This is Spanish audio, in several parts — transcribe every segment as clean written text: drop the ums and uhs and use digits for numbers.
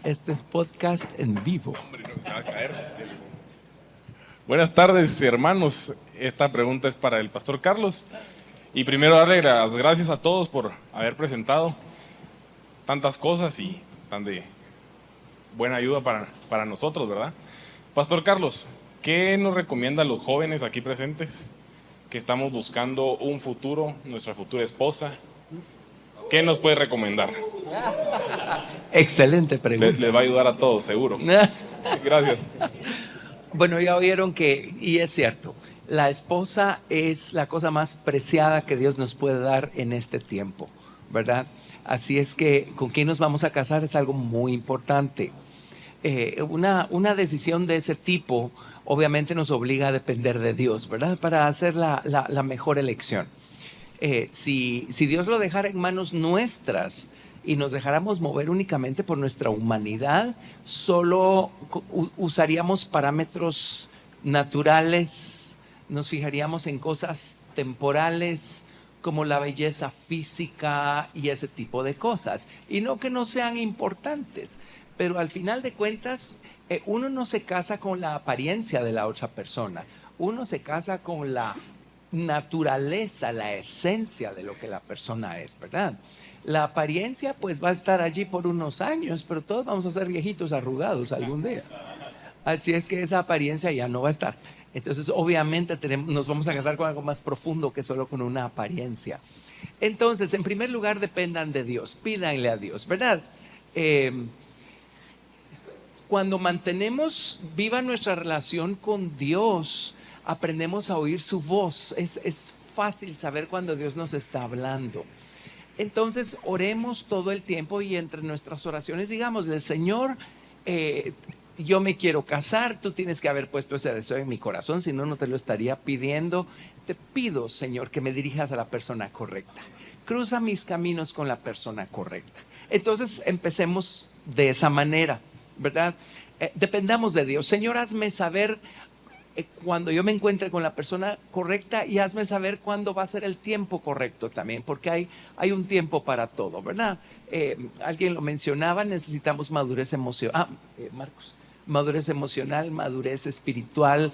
Este es podcast en vivo. Se va a caer. Buenas tardes, hermanos. Esta pregunta es para el pastor Carlos. Y primero darle las gracias a todos por haber presentado tantas cosas y tan de buena ayuda para nosotros, ¿verdad? Pastor Carlos, ¿qué nos recomienda a los jóvenes aquí presentes que estamos buscando un futuro, nuestra futura esposa? ¿Qué nos puede recomendar? Excelente pregunta. Les va a ayudar a todos, seguro. Gracias. Bueno, ya oyeron que, y es cierto, la esposa es la cosa más preciada que Dios nos puede dar en este tiempo, ¿verdad? Así es que con quién nos vamos a casar es algo muy importante. Una decisión de ese tipo obviamente nos obliga a depender de Dios, ¿verdad? Para hacer la mejor elección. Si Dios lo dejara en manos nuestras y nos dejáramos mover únicamente por nuestra humanidad, solo usaríamos parámetros naturales, nos fijaríamos en cosas temporales como la belleza física y ese tipo de cosas. Y no que no sean importantes, pero al final de cuentas, uno no se casa con la apariencia de la otra persona, uno se casa con la naturaleza, la esencia de lo que la persona es, ¿verdad? La apariencia pues va a estar allí por unos años, pero todos vamos a ser viejitos arrugados algún día. Así es que esa apariencia ya no va a estar. Entonces obviamente nos vamos a casar con algo más profundo que solo con una apariencia. Entonces, en primer lugar, dependan de Dios, pídanle a Dios, ¿verdad? Cuando mantenemos viva nuestra relación con Dios, aprendemos a oír su voz. Es fácil saber cuando Dios nos está hablando. Entonces oremos todo el tiempo y entre nuestras oraciones digámosle: Señor, yo me quiero casar, tú tienes que haber puesto ese deseo en mi corazón, si no, no te lo estaría pidiendo. Te pido, Señor, que me dirijas a la persona correcta. Cruza mis caminos con la persona correcta. Entonces empecemos de esa manera, ¿verdad? Dependamos de Dios. Señor, hazme saber cuando yo me encuentre con la persona correcta y hazme saber cuándo va a ser el tiempo correcto también, porque hay un tiempo para todo, ¿verdad? Alguien lo mencionaba, necesitamos madurez emocional. Marcos, madurez emocional, madurez espiritual,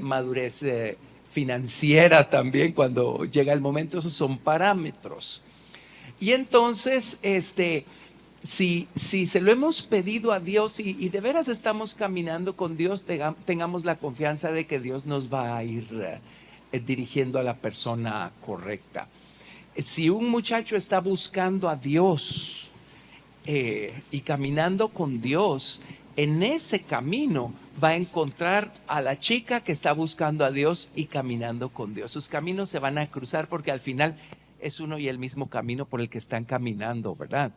madurez financiera también cuando llega el momento. Esos son parámetros. Y entonces, si se lo hemos pedido a Dios y de veras estamos caminando con Dios, tengamos la confianza de que Dios nos va a ir dirigiendo a la persona correcta. Si un muchacho está buscando a Dios y caminando con Dios, en ese camino va a encontrar a la chica que está buscando a Dios y caminando con Dios. Sus caminos se van a cruzar porque al final es uno y el mismo camino por el que están caminando, ¿verdad?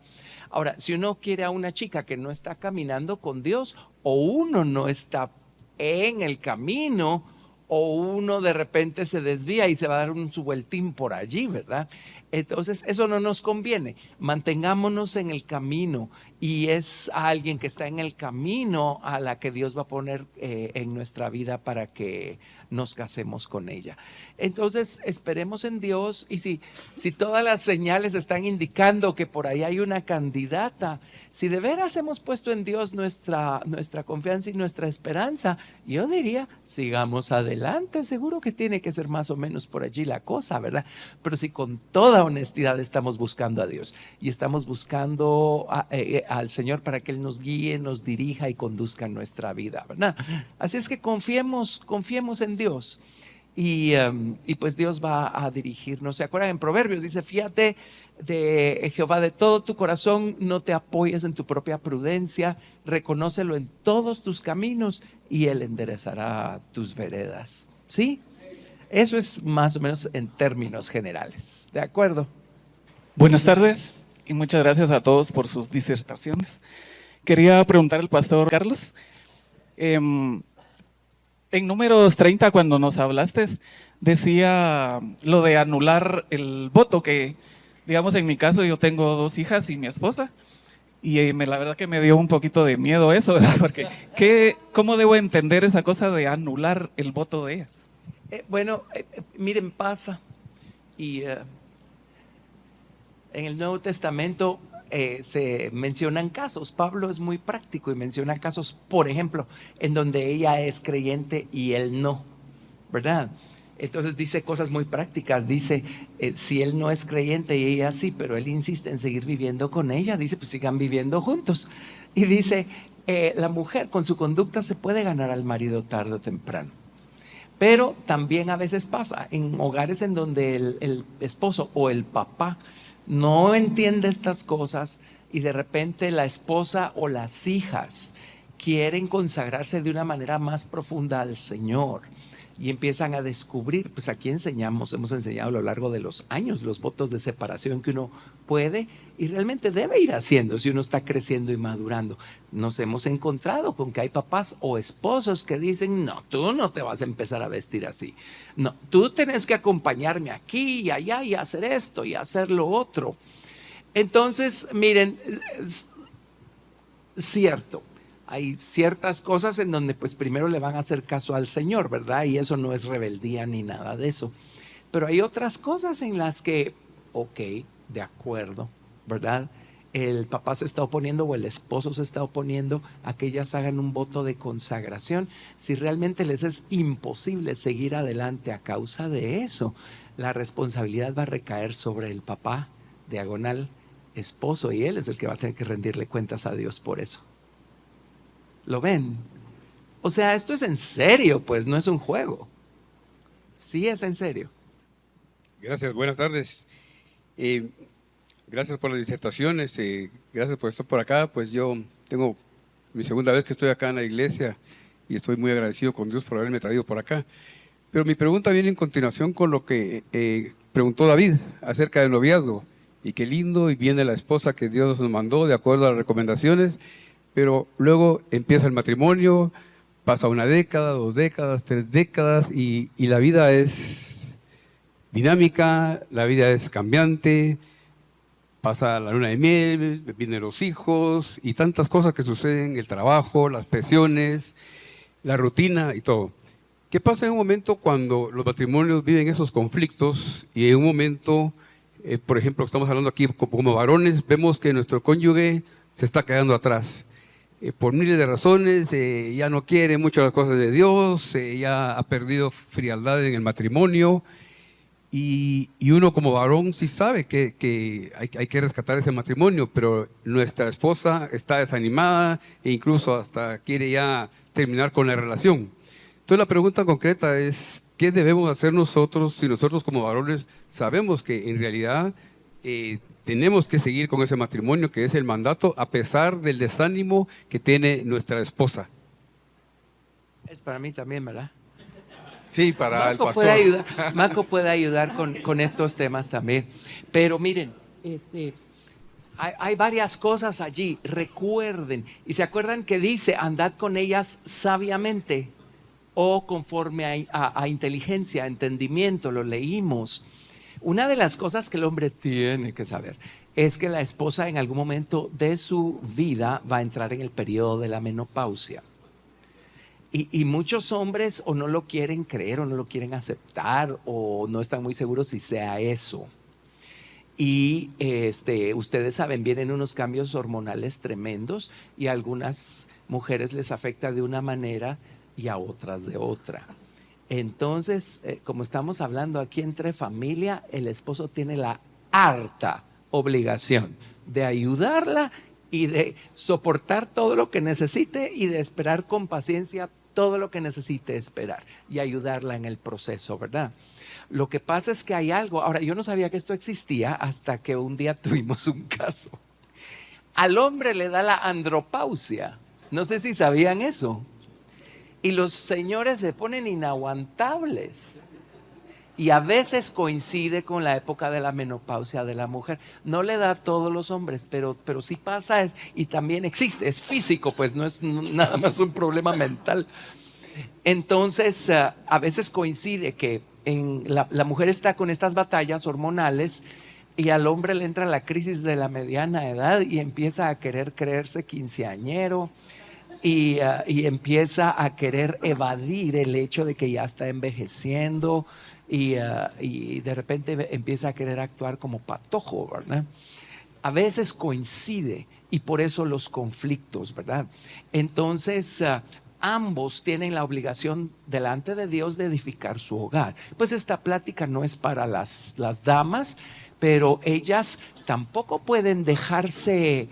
Ahora, si uno quiere a una chica que no está caminando con Dios, o uno no está en el camino, o uno de repente se desvía y se va a dar su vueltín por allí, ¿verdad? Entonces, eso no nos conviene. Mantengámonos en el camino, y es a alguien que está en el camino a la que Dios va a poner en nuestra vida para que nos casemos con ella. Entonces, esperemos en Dios, y si todas las señales están indicando que por ahí hay una candidata, si de veras hemos puesto en Dios nuestra confianza y nuestra esperanza, yo diría, sigamos adelante. Seguro que tiene que ser más o menos por allí la cosa, ¿verdad? Pero si con toda honestidad estamos buscando a Dios y estamos buscando al Señor para que Él nos guíe, nos dirija y conduzca nuestra vida, ¿verdad? Así es que confiemos en Dios, y pues Dios va a dirigirnos. ¿Se acuerdan? En Proverbios dice: fíate de Jehová de todo tu corazón, no te apoyes en tu propia prudencia, reconócelo en todos tus caminos y Él enderezará tus veredas. ¿Sí? Eso es más o menos en términos generales. ¿De acuerdo? Buenas tardes y muchas gracias a todos por sus disertaciones. Quería preguntar al pastor Carlos, en Números 30, cuando nos hablaste, decía lo de anular el voto, que digamos en mi caso yo tengo 2 hijas y mi esposa, y la verdad que me dio un poquito de miedo eso, ¿verdad? Porque ¿cómo debo entender esa cosa de anular el voto de ellas? Miren, pasa, y en el Nuevo Testamento se mencionan casos. Pablo es muy práctico y menciona casos, por ejemplo, en donde ella es creyente y él no, ¿verdad? Entonces dice cosas muy prácticas. Dice, si él no es creyente y ella sí, pero él insiste en seguir viviendo con ella, dice, pues sigan viviendo juntos. Y dice, la mujer con su conducta se puede ganar al marido tarde o temprano. Pero también a veces pasa en hogares en donde el esposo o el papá no entiende estas cosas y de repente la esposa o las hijas quieren consagrarse de una manera más profunda al Señor y empiezan a descubrir, pues aquí hemos enseñado a lo largo de los años los votos de separación que uno puede y realmente debe ir haciendo si uno está creciendo y madurando. Nos hemos encontrado con que hay papás o esposos que dicen, no, tú no te vas a empezar a vestir así, no, tú tienes que acompañarme aquí y allá y hacer esto y hacer lo otro. Entonces, miren, es cierto, hay ciertas cosas en donde pues primero le van a hacer caso al Señor, ¿verdad? Y eso no es rebeldía ni nada de eso. Pero hay otras cosas en las que, ok, de acuerdo, ¿verdad? El papá se está oponiendo o el esposo se está oponiendo a que ellas hagan un voto de consagración. Si realmente les es imposible seguir adelante a causa de eso, la responsabilidad va a recaer sobre el papá, diagonal, esposo, y él es el que va a tener que rendirle cuentas a Dios por eso. ¿Lo ven? O sea, esto es en serio, pues no es un juego. Sí es en serio. Gracias, buenas tardes. Gracias por las disertaciones, gracias por estar por acá. Pues yo tengo mi segunda vez que estoy acá en la iglesia y estoy muy agradecido con Dios por haberme traído por acá. Pero mi pregunta viene en continuación con lo que preguntó David acerca del noviazgo. Y qué lindo, y viene la esposa que Dios nos mandó de acuerdo a las recomendaciones. Pero luego empieza el matrimonio, pasa una década, 2 décadas, 3 décadas y la vida es dinámica, la vida es cambiante, pasa la luna de miel, vienen los hijos y tantas cosas que suceden, el trabajo, las presiones, la rutina y todo. ¿Qué pasa en un momento cuando los matrimonios viven esos conflictos y en un momento, por ejemplo, estamos hablando aquí como varones, vemos que nuestro cónyuge se está quedando atrás? Por miles de razones, ya no quiere mucho las cosas de Dios, ya ha perdido frialdad en el matrimonio y uno como varón sí sabe que hay que rescatar ese matrimonio, pero nuestra esposa está desanimada e incluso hasta quiere ya terminar con la relación. Entonces la pregunta concreta es, ¿qué debemos hacer nosotros si nosotros como varones sabemos que en realidad tenemos que seguir con ese matrimonio que es el mandato a pesar del desánimo que tiene nuestra esposa? Es para mí también, ¿verdad? Sí, para Marco el pastor. Marco puede ayudar con estos temas también. Pero miren, hay varias cosas allí. Recuerden, y se acuerdan que dice, andad con ellas sabiamente o conforme a inteligencia, a entendimiento, lo leímos. Una de las cosas que el hombre tiene que saber es que la esposa en algún momento de su vida va a entrar en el periodo de la menopausia. Y muchos hombres o no lo quieren creer o no lo quieren aceptar o no están muy seguros si sea eso. Y ustedes saben, vienen unos cambios hormonales tremendos y a algunas mujeres les afecta de una manera y a otras de otra. Entonces, como estamos hablando aquí entre familia, el esposo tiene la harta obligación de ayudarla y de soportar todo lo que necesite y de esperar con paciencia todo lo que necesite esperar y ayudarla en el proceso, ¿verdad? Lo que pasa es que hay algo, ahora yo no sabía que esto existía hasta que un día tuvimos un caso. Al hombre le da la andropausia, no sé si sabían eso. Y los señores se ponen inaguantables. Y a veces coincide con la época de la menopausia de la mujer. No le da a todos los hombres, pero sí pasa y también existe, es físico, pues no es nada más un problema mental. Entonces, a veces coincide que la mujer está con estas batallas hormonales y al hombre le entra la crisis de la mediana edad y empieza a querer creerse quinceañero. Y empieza a querer evadir el hecho de que ya está envejeciendo y de repente empieza a querer actuar como patojo, ¿verdad? a veces coincide y por eso los conflictos, ¿verdad? Entonces, ambos tienen la obligación delante de Dios de edificar su hogar. Pues esta plática no es para las damas, pero ellas tampoco pueden dejarse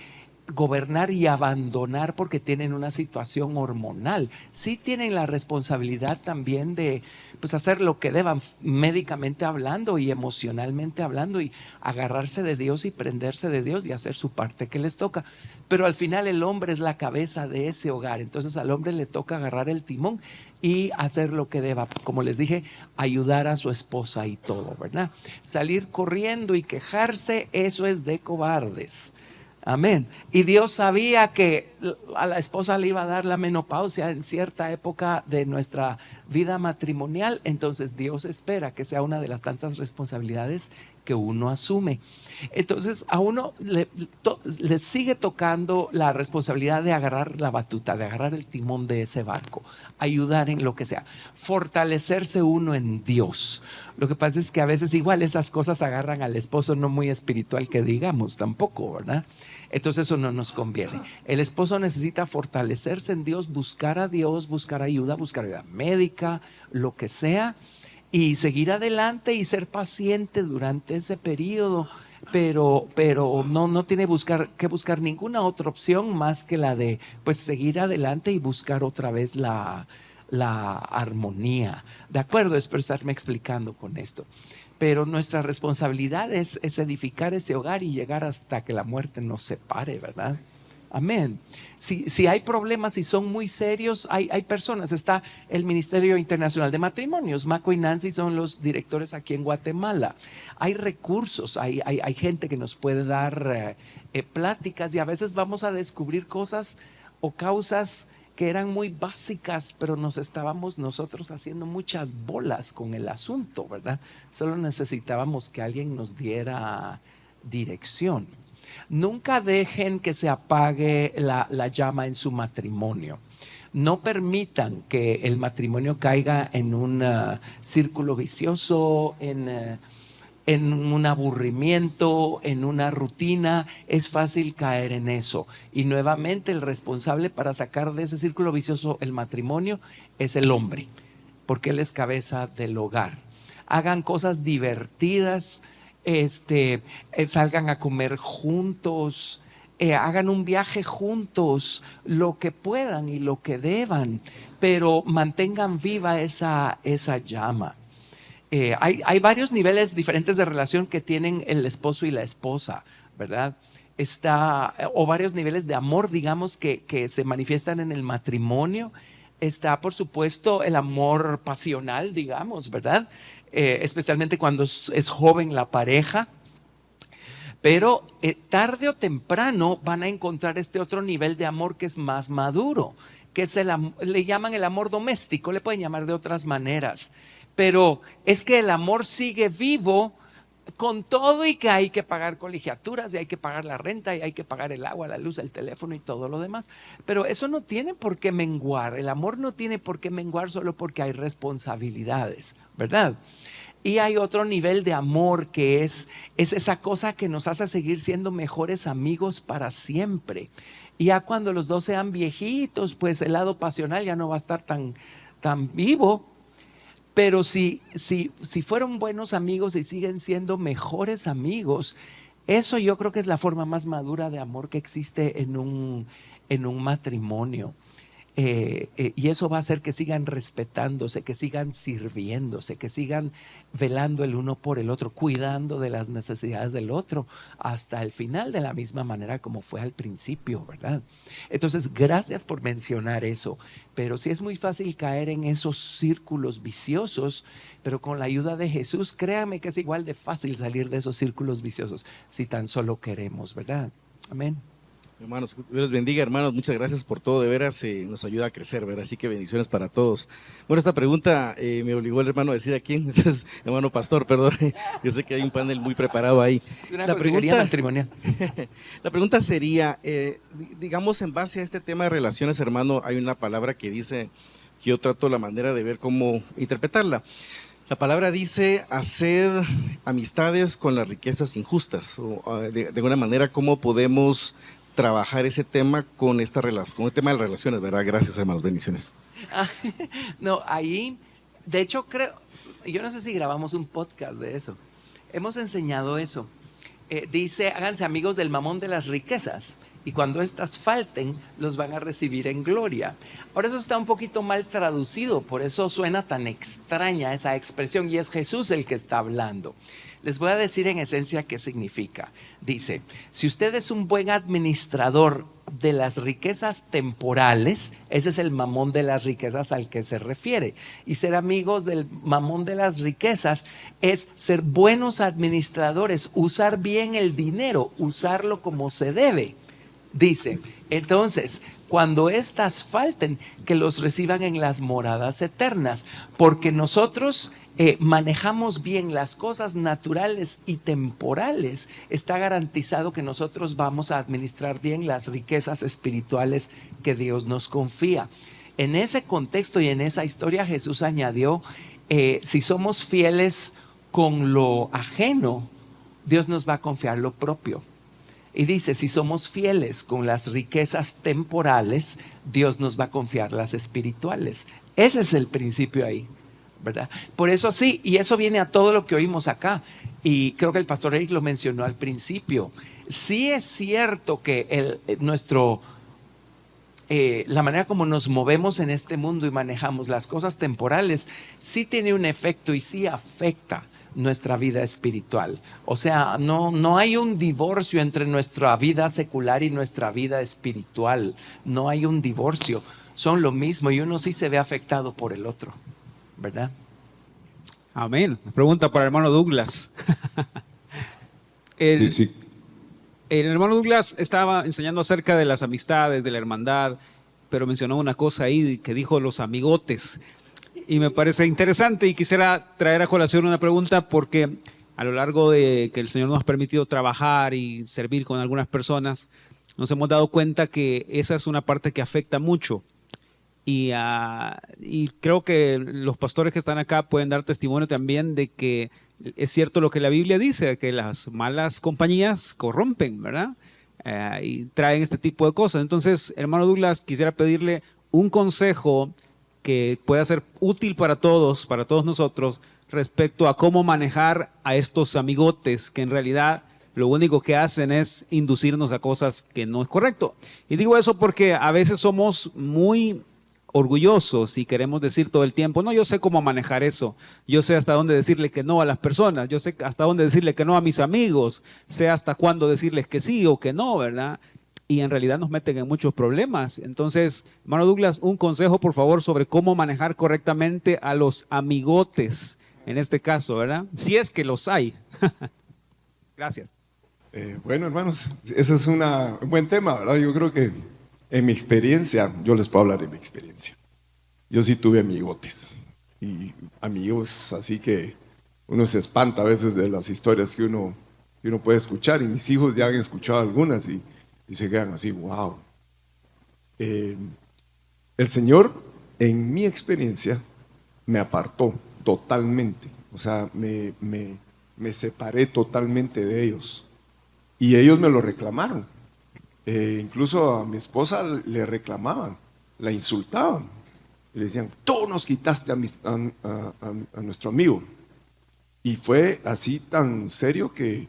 gobernar y abandonar porque tienen una situación hormonal. Sí tienen la responsabilidad también de pues hacer lo que deban, médicamente hablando y emocionalmente hablando, y agarrarse de Dios y prenderse de Dios y hacer su parte que les toca. Pero al final el hombre es la cabeza de ese hogar, entonces al hombre le toca agarrar el timón y hacer lo que deba, como les dije, ayudar a su esposa y todo, ¿verdad? Salir corriendo y quejarse, eso es de cobardes. Amén. Y Dios sabía que a la esposa le iba a dar la menopausia en cierta época de nuestra vida matrimonial. Entonces Dios espera que sea una de las tantas responsabilidades que uno asume. Entonces a uno le sigue tocando la responsabilidad de agarrar la batuta, de agarrar el timón de ese barco, ayudar en lo que sea, fortalecerse uno en Dios. Lo que pasa es que a veces igual esas cosas agarran al esposo no muy espiritual que digamos tampoco, ¿verdad? Entonces eso no nos conviene. El esposo necesita fortalecerse en Dios, buscar a Dios, buscar ayuda médica, lo que sea, y seguir adelante y ser paciente durante ese periodo, pero no tiene que buscar ninguna otra opción más que la de pues seguir adelante y buscar otra vez la armonía. ¿De acuerdo? Espero estarme explicando con esto. Pero nuestra responsabilidad es edificar ese hogar y llegar hasta que la muerte nos separe, ¿verdad? Amén. Si hay problemas y son muy serios, hay personas. Está el Ministerio Internacional de Matrimonios. Maco y Nancy son los directores aquí en Guatemala. Hay recursos, hay gente que nos puede dar pláticas, y a veces vamos a descubrir cosas o causas que eran muy básicas, pero nos estábamos nosotros haciendo muchas bolas con el asunto, ¿verdad? Solo necesitábamos que alguien nos diera dirección. Nunca dejen que se apague la llama en su matrimonio. No permitan que el matrimonio caiga en un círculo vicioso, en un aburrimiento, en una rutina. Es fácil caer en eso. Y nuevamente el responsable para sacar de ese círculo vicioso el matrimonio es el hombre, porque él es cabeza del hogar. Hagan cosas divertidas, salgan a comer juntos, hagan un viaje juntos, lo que puedan y lo que deban, pero mantengan viva esa llama. Hay varios niveles diferentes de relación que tienen el esposo y la esposa, ¿verdad? O varios niveles de amor, digamos, que se manifiestan en el matrimonio. Está, por supuesto, el amor pasional, digamos, ¿verdad? Especialmente cuando es joven la pareja. Pero tarde o temprano van a encontrar este otro nivel de amor que es más maduro, que es le llaman el amor doméstico, le pueden llamar de otras maneras. Pero es que el amor sigue vivo con todo, y que hay que pagar colegiaturas y hay que pagar la renta y hay que pagar el agua, la luz, el teléfono y todo lo demás. Pero eso no tiene por qué menguar. El amor no tiene por qué menguar solo porque hay responsabilidades, ¿verdad? Y hay otro nivel de amor que es esa cosa que nos hace seguir siendo mejores amigos para siempre. Y ya cuando los dos sean viejitos, pues el lado pasional ya no va a estar tan vivo. Pero si fueron buenos amigos y siguen siendo mejores amigos, eso yo creo que es la forma más madura de amor que existe en un matrimonio. Y eso va a hacer que sigan respetándose, que sigan sirviéndose, que sigan velando el uno por el otro, cuidando de las necesidades del otro hasta el final, de la misma manera como fue al principio, ¿verdad? Entonces, gracias por mencionar eso. Pero sí es muy fácil caer en esos círculos viciosos, pero con la ayuda de Jesús, créame que es igual de fácil salir de esos círculos viciosos si tan solo queremos, ¿verdad? Amén. Hermanos, Dios los bendiga, hermanos, muchas gracias por todo, de veras nos ayuda a crecer, ¿verdad? Así que bendiciones para todos. Bueno, esta pregunta me obligó el hermano a decir a quién, entonces, hermano pastor, perdón, yo sé que hay un panel muy preparado ahí. La pregunta matrimonial. La pregunta sería, digamos, en base a este tema de relaciones, hermano, hay una palabra que dice, que yo trato la manera de ver cómo interpretarla. La palabra dice, haced amistades con las riquezas injustas. De alguna manera, ¿cómo podemos trabajar ese tema con con el tema de las relaciones, verdad? Gracias, hermanos, bendiciones. No, ahí, de hecho, yo no sé si grabamos un podcast de eso. Hemos enseñado eso. Dice, háganse amigos del mamón de las riquezas, y cuando éstas falten, los van a recibir en gloria. Ahora, eso está un poquito mal traducido, por eso suena tan extraña esa expresión, y es Jesús el que está hablando. Les voy a decir en esencia qué significa. Dice, si usted es un buen administrador de las riquezas temporales, ese es el mamón de las riquezas al que se refiere. Y ser amigos del mamón de las riquezas es ser buenos administradores, usar bien el dinero, usarlo como se debe. Dice, entonces, cuando éstas falten, que los reciban en las moradas eternas, porque nosotros manejamos bien las cosas naturales y temporales. Está garantizado que nosotros vamos a administrar bien las riquezas espirituales que Dios nos confía. En ese contexto y en esa historia, Jesús añadió, si somos fieles con lo ajeno, Dios nos va a confiar lo propio. Y dice, si somos fieles con las riquezas temporales, Dios nos va a confiar las espirituales. Ese es el principio ahí, ¿verdad? Por eso sí, y eso viene a todo lo que oímos acá. Y creo que el pastor Eric lo mencionó al principio. Sí es cierto que la manera como nos movemos en este mundo y manejamos las cosas temporales, sí tiene un efecto y sí afecta nuestra vida espiritual. O sea, no hay un divorcio entre nuestra vida secular y nuestra vida espiritual. No hay un divorcio. Son lo mismo y uno sí se ve afectado por el otro, ¿verdad? Amén. Pregunta para el hermano Douglas. Sí. El hermano Douglas estaba enseñando acerca de las amistades, de la hermandad, pero mencionó una cosa ahí que dijo los amigotes. Y me parece interesante y quisiera traer a colación una pregunta porque a lo largo de que el Señor nos ha permitido trabajar y servir con algunas personas, nos hemos dado cuenta que esa es una parte que afecta mucho. Y creo que los pastores que están acá pueden dar testimonio también de que es cierto lo que la Biblia dice, que las malas compañías corrompen, ¿verdad? Y traen este tipo de cosas. Entonces, hermano Douglas, quisiera pedirle un consejo que pueda ser útil para todos nosotros, respecto a cómo manejar a estos amigotes que en realidad lo único que hacen es inducirnos a cosas que no es correcto. Y digo eso porque a veces somos muy orgullosos y queremos decir todo el tiempo, no, yo sé cómo manejar eso, yo sé hasta dónde decirle que no a las personas, yo sé hasta dónde decirle que no a mis amigos, sé hasta cuándo decirles que sí o que no, ¿verdad? Y en realidad nos meten en muchos problemas. Entonces, hermano Douglas, un consejo por favor sobre cómo manejar correctamente a los amigotes, en este caso, ¿verdad? Si es que los hay. Gracias. Bueno, hermanos, ese es un buen tema, ¿verdad? Yo creo que en mi experiencia, yo les puedo hablar de mi experiencia. Yo sí tuve amigotes y amigos, así que uno se espanta a veces de las historias que uno puede escuchar, y mis hijos ya han escuchado algunas y se quedan así, wow. El Señor, en mi experiencia, me apartó totalmente, o sea, me separé totalmente de ellos, y ellos me lo reclamaron. Incluso a mi esposa le reclamaban, la insultaban, y le decían, tú nos quitaste a nuestro amigo. Y fue así tan serio que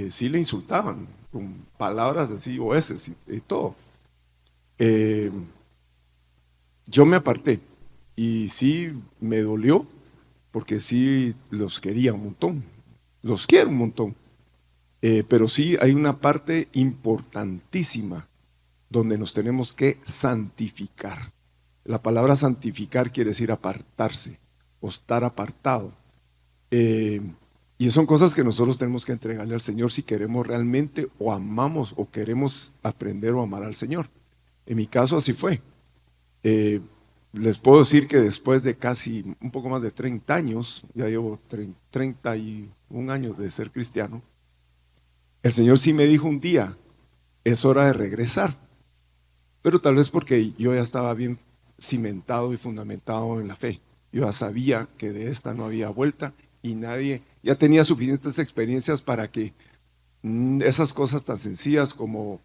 sí le insultaban, con palabras así, oeces y todo. Yo me aparté, y sí me dolió, porque sí los quería un montón, los quiero un montón. Pero sí hay una parte importantísima donde nos tenemos que santificar. La palabra santificar quiere decir apartarse o estar apartado. Y son cosas que nosotros tenemos que entregarle al Señor si queremos realmente o amamos o queremos aprender o amar al Señor. En mi caso así fue. Les puedo decir que después de casi un poco más de 30 años, ya llevo 31 años de ser cristiano, el Señor sí me dijo un día, es hora de regresar. Pero tal vez porque yo ya estaba bien cimentado y fundamentado en la fe. Yo ya sabía que de esta no había vuelta y nadie, ya tenía suficientes experiencias para que esas cosas tan sencillas como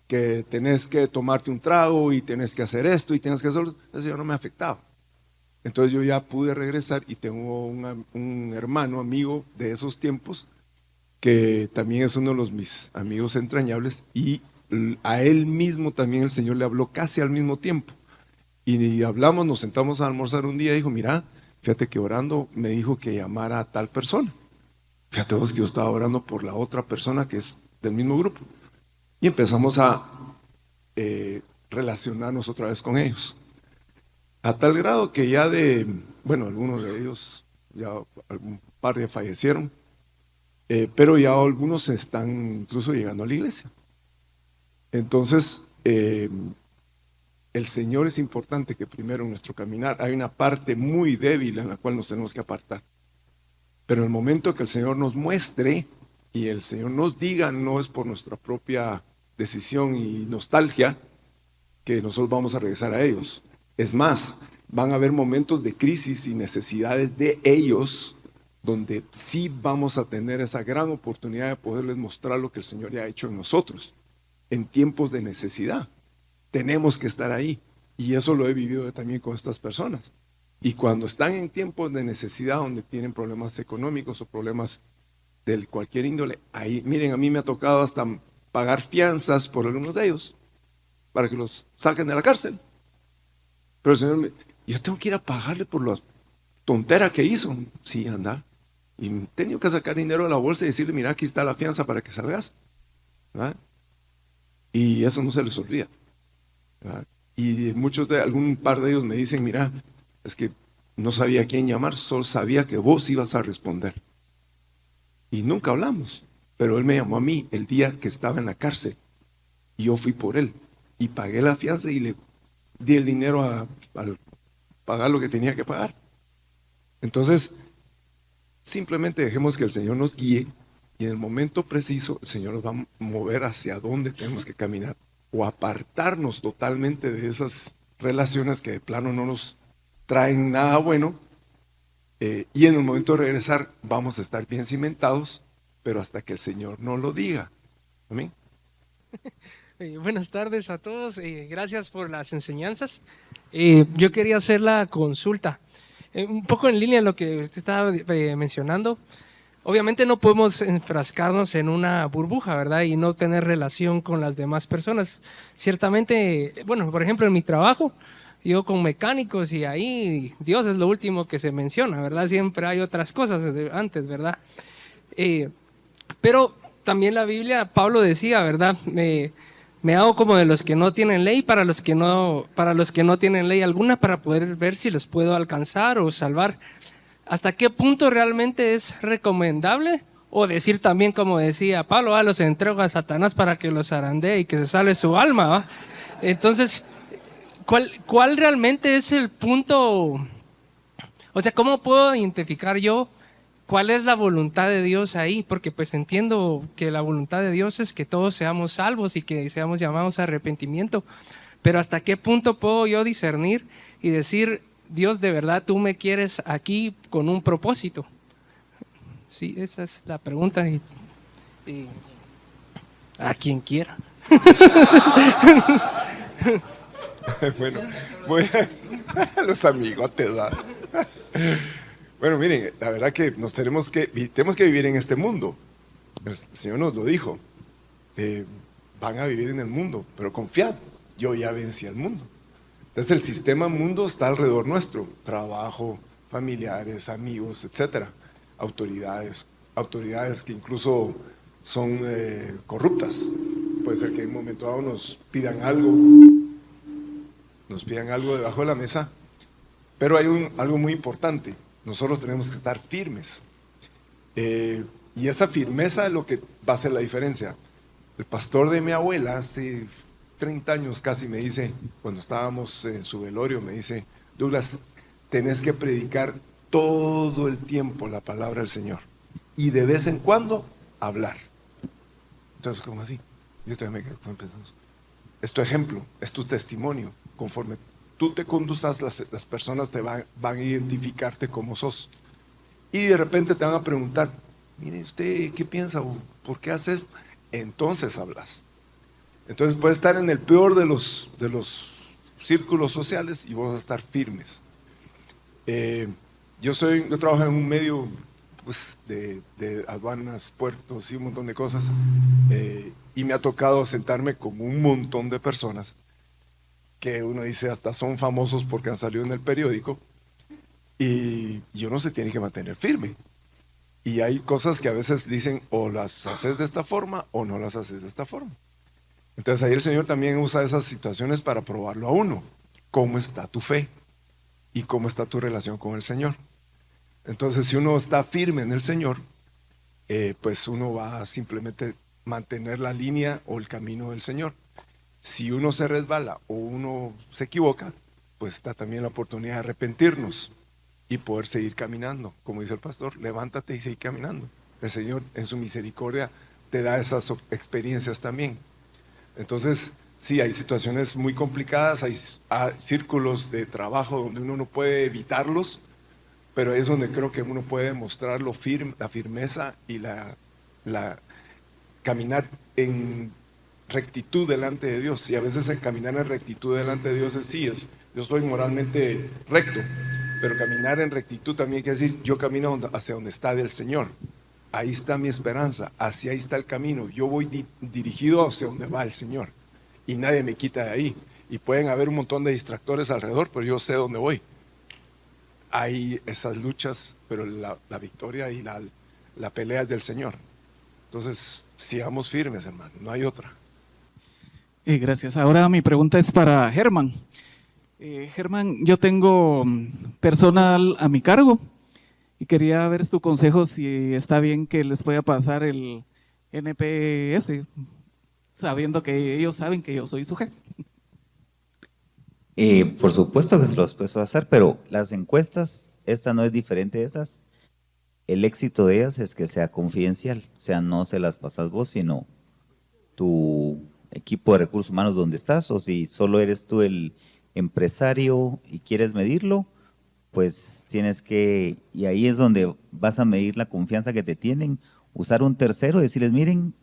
que tenés que tomarte un trago y tenés que hacer esto y tienes que hacerlo, eso ya no me afectaba. Entonces yo ya pude regresar y tengo un hermano, amigo de esos tiempos, que también es uno de mis amigos entrañables, y a él mismo también el Señor le habló casi al mismo tiempo. Y hablamos, nos sentamos a almorzar un día y dijo, mira, fíjate que orando me dijo que llamara a tal persona. Fíjate vos que yo estaba orando por la otra persona que es del mismo grupo. Y empezamos a relacionarnos otra vez con ellos. A tal grado que ya algunos de ellos, ya un par de fallecieron, pero ya algunos están incluso llegando a la iglesia. Entonces, el Señor es importante que primero en nuestro caminar hay una parte muy débil en la cual nos tenemos que apartar. Pero en el momento que el Señor nos muestre y el Señor nos diga, no es por nuestra propia decisión y nostalgia que nosotros vamos a regresar a ellos. Es más, van a haber momentos de crisis y necesidades de ellos donde sí vamos a tener esa gran oportunidad de poderles mostrar lo que el Señor ya ha hecho en nosotros en tiempos de necesidad. Tenemos que estar ahí, y eso lo he vivido también con estas personas. Y cuando están en tiempos de necesidad, donde tienen problemas económicos o problemas de cualquier índole, ahí, miren, a mí me ha tocado hasta pagar fianzas por algunos de ellos, para que los saquen de la cárcel. Pero el Señor yo tengo que ir a pagarle por la tontera que hizo. Sí, anda. Y he tenido que sacar dinero de la bolsa y decirle, mira, aquí está la fianza para que salgas. ¿Verdad? Y eso no se les olvida. ¿Verdad? Y algún par de ellos me dicen, mira, es que no sabía a quién llamar, solo sabía que vos ibas a responder. Y nunca hablamos, pero él me llamó a mí el día que estaba en la cárcel y yo fui por él y pagué la fianza y le di el dinero al pagar lo que tenía que pagar. Entonces, simplemente dejemos que el Señor nos guíe, y en el momento preciso el Señor nos va a mover hacia dónde tenemos que caminar, o apartarnos totalmente de esas relaciones que de plano no nos traen nada bueno, y en el momento de regresar vamos a estar bien cimentados, pero hasta que el Señor nos lo diga. Amén. Buenas tardes a todos, gracias por las enseñanzas. Yo quería hacer la consulta, un poco en línea de lo que usted estaba mencionando. Obviamente no podemos enfrascarnos en una burbuja, ¿verdad? Y no tener relación con las demás personas. Ciertamente, bueno, por ejemplo, en mi trabajo, yo con mecánicos, y ahí Dios es lo último que se menciona, ¿verdad? Siempre hay otras cosas antes, ¿verdad? Pero también la Biblia, Pablo decía, ¿verdad? Me hago como de los que no tienen ley para los que no tienen ley alguna, para poder ver si los puedo alcanzar o salvar. ¿Hasta qué punto realmente es recomendable? O decir también, como decía Pablo, los entrego a Satanás para que los zarandee y que se salve su alma, ¿va? Entonces, ¿cuál realmente es el punto? O sea, ¿cómo puedo identificar yo cuál es la voluntad de Dios ahí? Porque pues entiendo que la voluntad de Dios es que todos seamos salvos y que seamos llamados a arrepentimiento, pero ¿hasta qué punto puedo yo discernir y decir, Dios, de verdad tú me quieres aquí con un propósito? Sí, esa es la pregunta, y a quien quiera. Bueno, voy a los amigotes, ¿va? Bueno, miren, la verdad que tenemos que vivir en este mundo. El Señor nos lo dijo. Van a vivir en el mundo, pero confiad, yo ya vencí al mundo. Entonces el sistema mundo está alrededor nuestro: trabajo, familiares, amigos, etcétera, autoridades que incluso son corruptas. Puede ser que en un momento dado nos pidan algo debajo de la mesa, pero hay algo muy importante: nosotros tenemos que estar firmes, y esa firmeza es lo que va a hacer la diferencia. El pastor de mi abuela hace 30 años casi me dice, cuando estábamos en su velorio, me dice: Douglas, tenés que predicar todo el tiempo la palabra del Señor y de vez en cuando hablar. Entonces, ¿cómo así? Yo todavía me quedé pensando, es tu ejemplo, es tu testimonio, conforme tú te conduzcas, las personas te van a identificarte como sos. Y de repente te van a preguntar, mire usted, ¿qué piensa? ¿Por qué hace esto? Entonces hablas. Entonces puedes estar en el peor de los círculos sociales y vos vas a estar firmes. Yo trabajo en un medio pues, de aduanas, puertos y un montón de cosas, y me ha tocado sentarme con un montón de personas que uno dice hasta son famosos porque han salido en el periódico, y uno se tiene que mantener firme. Y hay cosas que a veces dicen o las haces de esta forma o no las haces de esta forma. Entonces ahí el Señor también usa esas situaciones para probarlo a uno. ¿Cómo está tu fe? ¿Y cómo está tu relación con el Señor? Entonces si uno está firme en el Señor, pues uno va a simplemente mantener la línea o el camino del Señor. Si uno se resbala o uno se equivoca, pues está también la oportunidad de arrepentirnos y poder seguir caminando. Como dice el pastor, levántate y sigue caminando. El Señor en su misericordia te da esas experiencias también. Entonces, sí, hay situaciones muy complicadas, hay círculos de trabajo donde uno no puede evitarlos, pero es donde creo que uno puede mostrar la firmeza y la caminar en rectitud delante de Dios. Y a veces el caminar en rectitud delante de Dios yo soy moralmente recto, pero caminar en rectitud también quiere decir yo camino hacia donde está el Señor. Ahí está mi esperanza, hacia ahí está el camino. Yo voy dirigido hacia donde va el Señor y nadie me quita de ahí. Y pueden haber un montón de distractores alrededor, pero yo sé dónde voy. Hay esas luchas, pero la victoria y la pelea es del Señor. Entonces, sigamos firmes, hermano, no hay otra. Gracias. Ahora mi pregunta es para Germán. Germán, yo tengo personal a mi cargo y quería ver tu consejo si está bien que les pueda pasar el NPS, sabiendo que ellos saben que yo soy su jefe. Por supuesto que se los puedo hacer, pero las encuestas, esta no es diferente de esas. El éxito de ellas es que sea confidencial, o sea, no se las pasas vos, sino tu equipo de recursos humanos donde estás, o si solo eres tú el empresario y quieres medirlo, pues tienes que, y ahí es donde vas a medir la confianza que te tienen, usar un tercero, decirles, miren,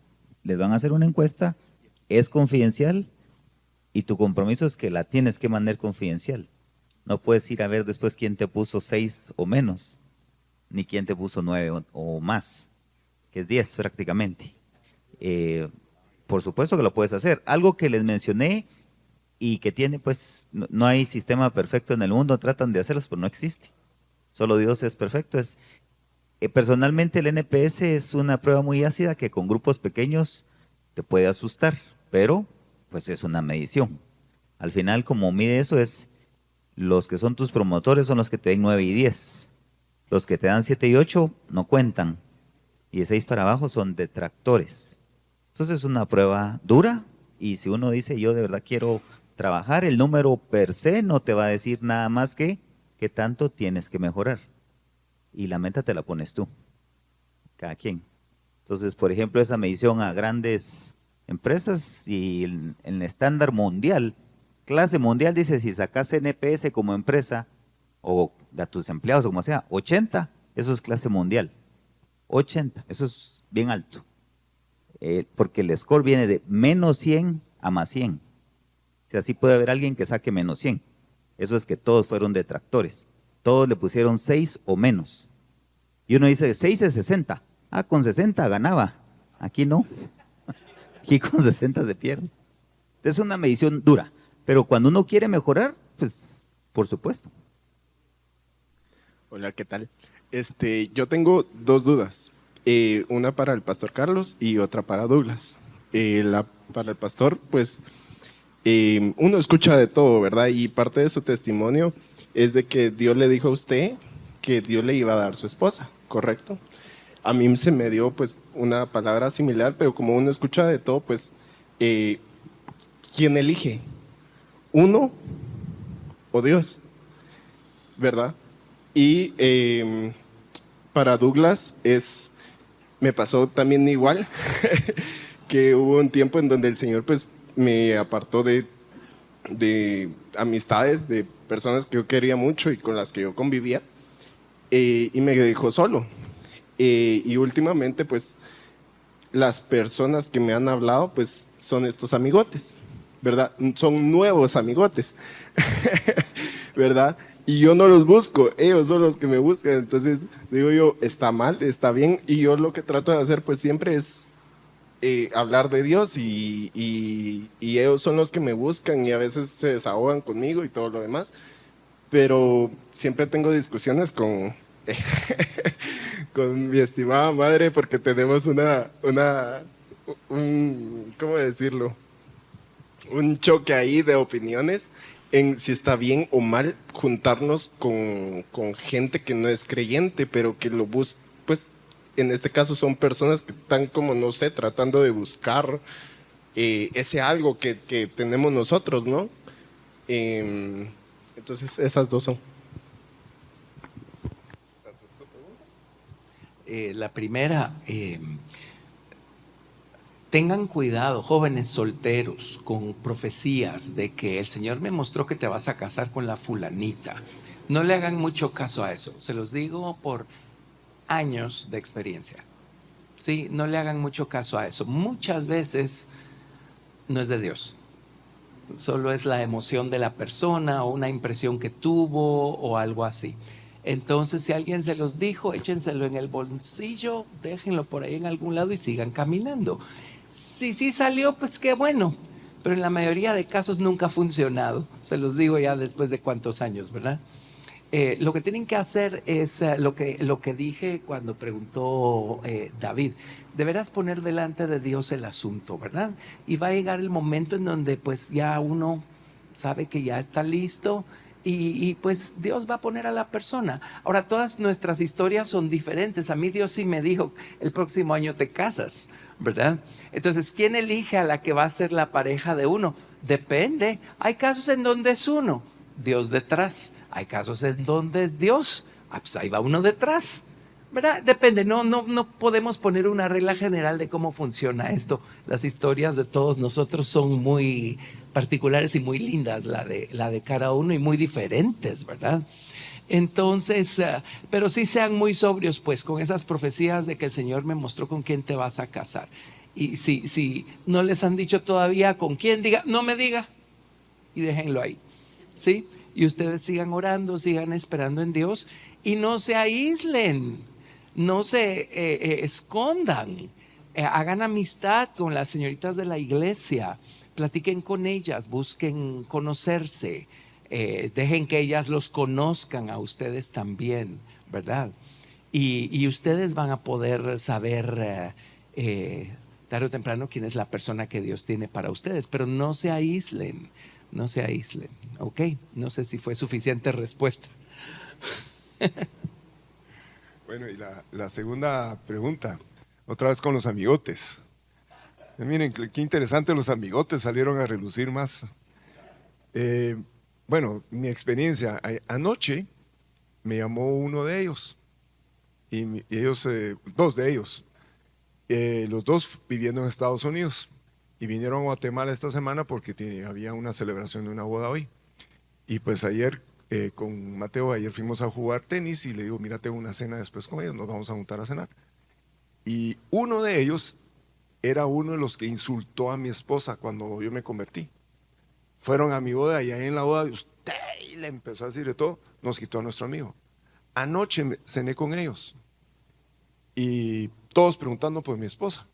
les van a hacer una encuesta, es confidencial y tu compromiso es que la tienes que mantener confidencial. No puedes ir a ver después quién te puso 6 o menos, ni quién te puso 9 o más, que es 10 prácticamente. Por supuesto que lo puedes hacer. Algo que les mencioné y que tiene, pues, no hay sistema perfecto en el mundo, tratan de hacerlos, pero no existe. Solo Dios es perfecto. Personalmente el NPS es una prueba muy ácida que con grupos pequeños te puede asustar, pero pues es una medición. Al final, como mide eso, es los que son tus promotores son los que te den 9 y 10. Los que te dan 7 y 8 no cuentan. Y de 6 para abajo son detractores. Entonces es una prueba dura y si uno dice yo de verdad quiero trabajar, el número per se no te va a decir nada más que tanto tienes que mejorar. Y la meta te la pones tú, cada quien. Entonces, por ejemplo, esa medición a grandes empresas y en el estándar mundial, clase mundial dice si sacas NPS como empresa o a tus empleados o como sea, 80, eso es clase mundial. 80, eso es bien alto. Porque el score viene de menos 100 a más 100. O sea, sí puede haber alguien que saque menos 100. Eso es que todos fueron detractores. Todos le pusieron 6 o menos. Y uno dice, 6 es 60. Ah, con 60 ganaba. Aquí no. Aquí con 60 se pierde. Es una medición dura. Pero cuando uno quiere mejorar, pues, por supuesto. Hola, ¿qué tal? Yo tengo 2 dudas. Una para el pastor Carlos y otra para Douglas. Para el pastor, pues, uno escucha de todo, ¿verdad? Y parte de su testimonio es de que Dios le dijo a usted que Dios le iba a dar su esposa, ¿correcto? A mí se me dio, pues, una palabra similar, pero como uno escucha de todo, pues, ¿quién elige? ¿Uno o Dios? ¿Verdad? Y para Douglas me pasó también igual, que hubo un tiempo en donde el Señor pues me apartó de de amistades, de personas que yo quería mucho y con las que yo convivía, y me dejó solo. Y últimamente, pues, las personas que me han hablado, pues, son estos amigotes, ¿verdad? Son nuevos amigotes, ¿verdad? Y yo no los busco, ellos son los que me buscan. Entonces, digo yo, está mal, está bien, y yo lo que trato de hacer, pues, siempre es hablar de Dios y ellos son los que me buscan y a veces se desahogan conmigo y todo lo demás, pero siempre tengo discusiones con, con mi estimada madre porque tenemos ¿cómo decirlo? Un choque ahí de opiniones en si está bien o mal juntarnos con gente que no es creyente, pero que lo busca, pues en este caso son personas que están como, no sé, tratando de buscar ese algo que tenemos nosotros, ¿no? Entonces, esas dos son. La primera, tengan cuidado, jóvenes solteros, con profecías de que el Señor me mostró que te vas a casar con la fulanita. No le hagan mucho caso a eso, se los digo por años de experiencia. Sí, no le hagan mucho caso a eso. Muchas veces no es de Dios. Solo es la emoción de la persona o una impresión que tuvo o algo así. Entonces, si alguien se los dijo, échenselo en el bolsillo, déjenlo por ahí en algún lado y sigan caminando. Si sí salió, pues qué bueno. Pero en la mayoría de casos nunca ha funcionado. Se los digo ya después de cuántos años, ¿verdad? Lo que tienen que hacer es lo que dije cuando preguntó David. Deberás poner delante de Dios el asunto, ¿verdad? Y va a llegar el momento en donde pues ya uno sabe que ya está listo y pues Dios va a poner a la persona. Ahora, todas nuestras historias son diferentes. A mí Dios sí me dijo, el próximo año te casas, ¿verdad? Entonces, ¿quién elige a la que va a ser la pareja de uno? Depende. Hay casos en donde es uno, Dios detrás. Hay casos en donde es Dios, pues ahí va uno detrás, ¿verdad? Depende, no podemos poner una regla general de cómo funciona esto. Las historias de todos nosotros son muy particulares y muy lindas, la de cada uno, y muy diferentes, ¿verdad? Entonces, pero sí sean muy sobrios pues con esas profecías de que el Señor me mostró con quién te vas a casar. Y si no les han dicho todavía con quién, diga, no me diga, y déjenlo ahí, ¿sí? Y ustedes sigan orando, sigan esperando en Dios y no se aíslen, no se escondan, hagan amistad con las señoritas de la iglesia, platiquen con ellas, busquen conocerse, dejen que ellas los conozcan a ustedes también, ¿verdad? Y ustedes van a poder saber tarde o temprano quién es la persona que Dios tiene para ustedes, pero no se aíslen. No se aíslen, ¿ok? No sé si fue suficiente respuesta. Bueno, y la segunda pregunta, otra vez con los amigotes. Miren, qué interesante, los amigotes salieron a relucir más. Bueno, mi experiencia, anoche me llamó uno de ellos, y ellos, dos de ellos, los dos viviendo en Estados Unidos. Y vinieron a Guatemala esta semana porque había una celebración de una boda hoy. Y pues ayer, con Mateo, ayer fuimos a jugar tenis y le digo, mira, tengo una cena después con ellos, nos vamos a juntar a cenar. Y uno de ellos era uno de los que insultó a mi esposa cuando yo me convertí. Fueron a mi boda y ahí en la boda de usted, y le empezó a decir de todo, nos quitó a nuestro amigo. Anoche cené con ellos y todos preguntando por mi esposa.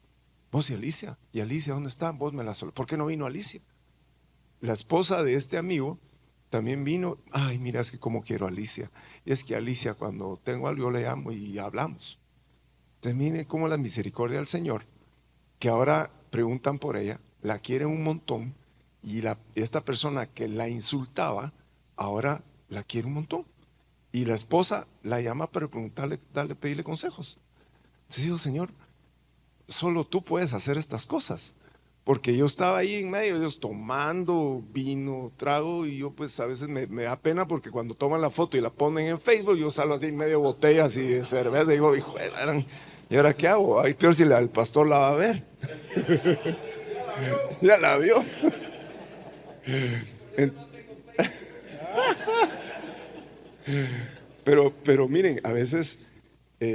Vos y Alicia. ¿Y Alicia dónde está? Vos me la sol. ¿Por qué no vino Alicia? La esposa de este amigo también vino. Ay, mira, es que como quiero a Alicia. Y es que Alicia, cuando tengo algo, yo le llamo y hablamos. Entonces, mire cómo la misericordia del Señor, que ahora preguntan por ella, la quieren un montón, y esta persona que la insultaba, ahora la quiere un montón. Y la esposa la llama para preguntarle, pedirle consejos. Entonces digo, Señor, solo tú puedes hacer estas cosas, porque yo estaba ahí en medio de ellos tomando vino, trago, y yo pues a veces me da pena porque cuando toman la foto y la ponen en Facebook, yo salgo así en medio botella así de cerveza y digo, hijo, ¿y ahora qué hago? Ay, peor si el pastor la va a ver. Ya la vio. En- pero miren, a veces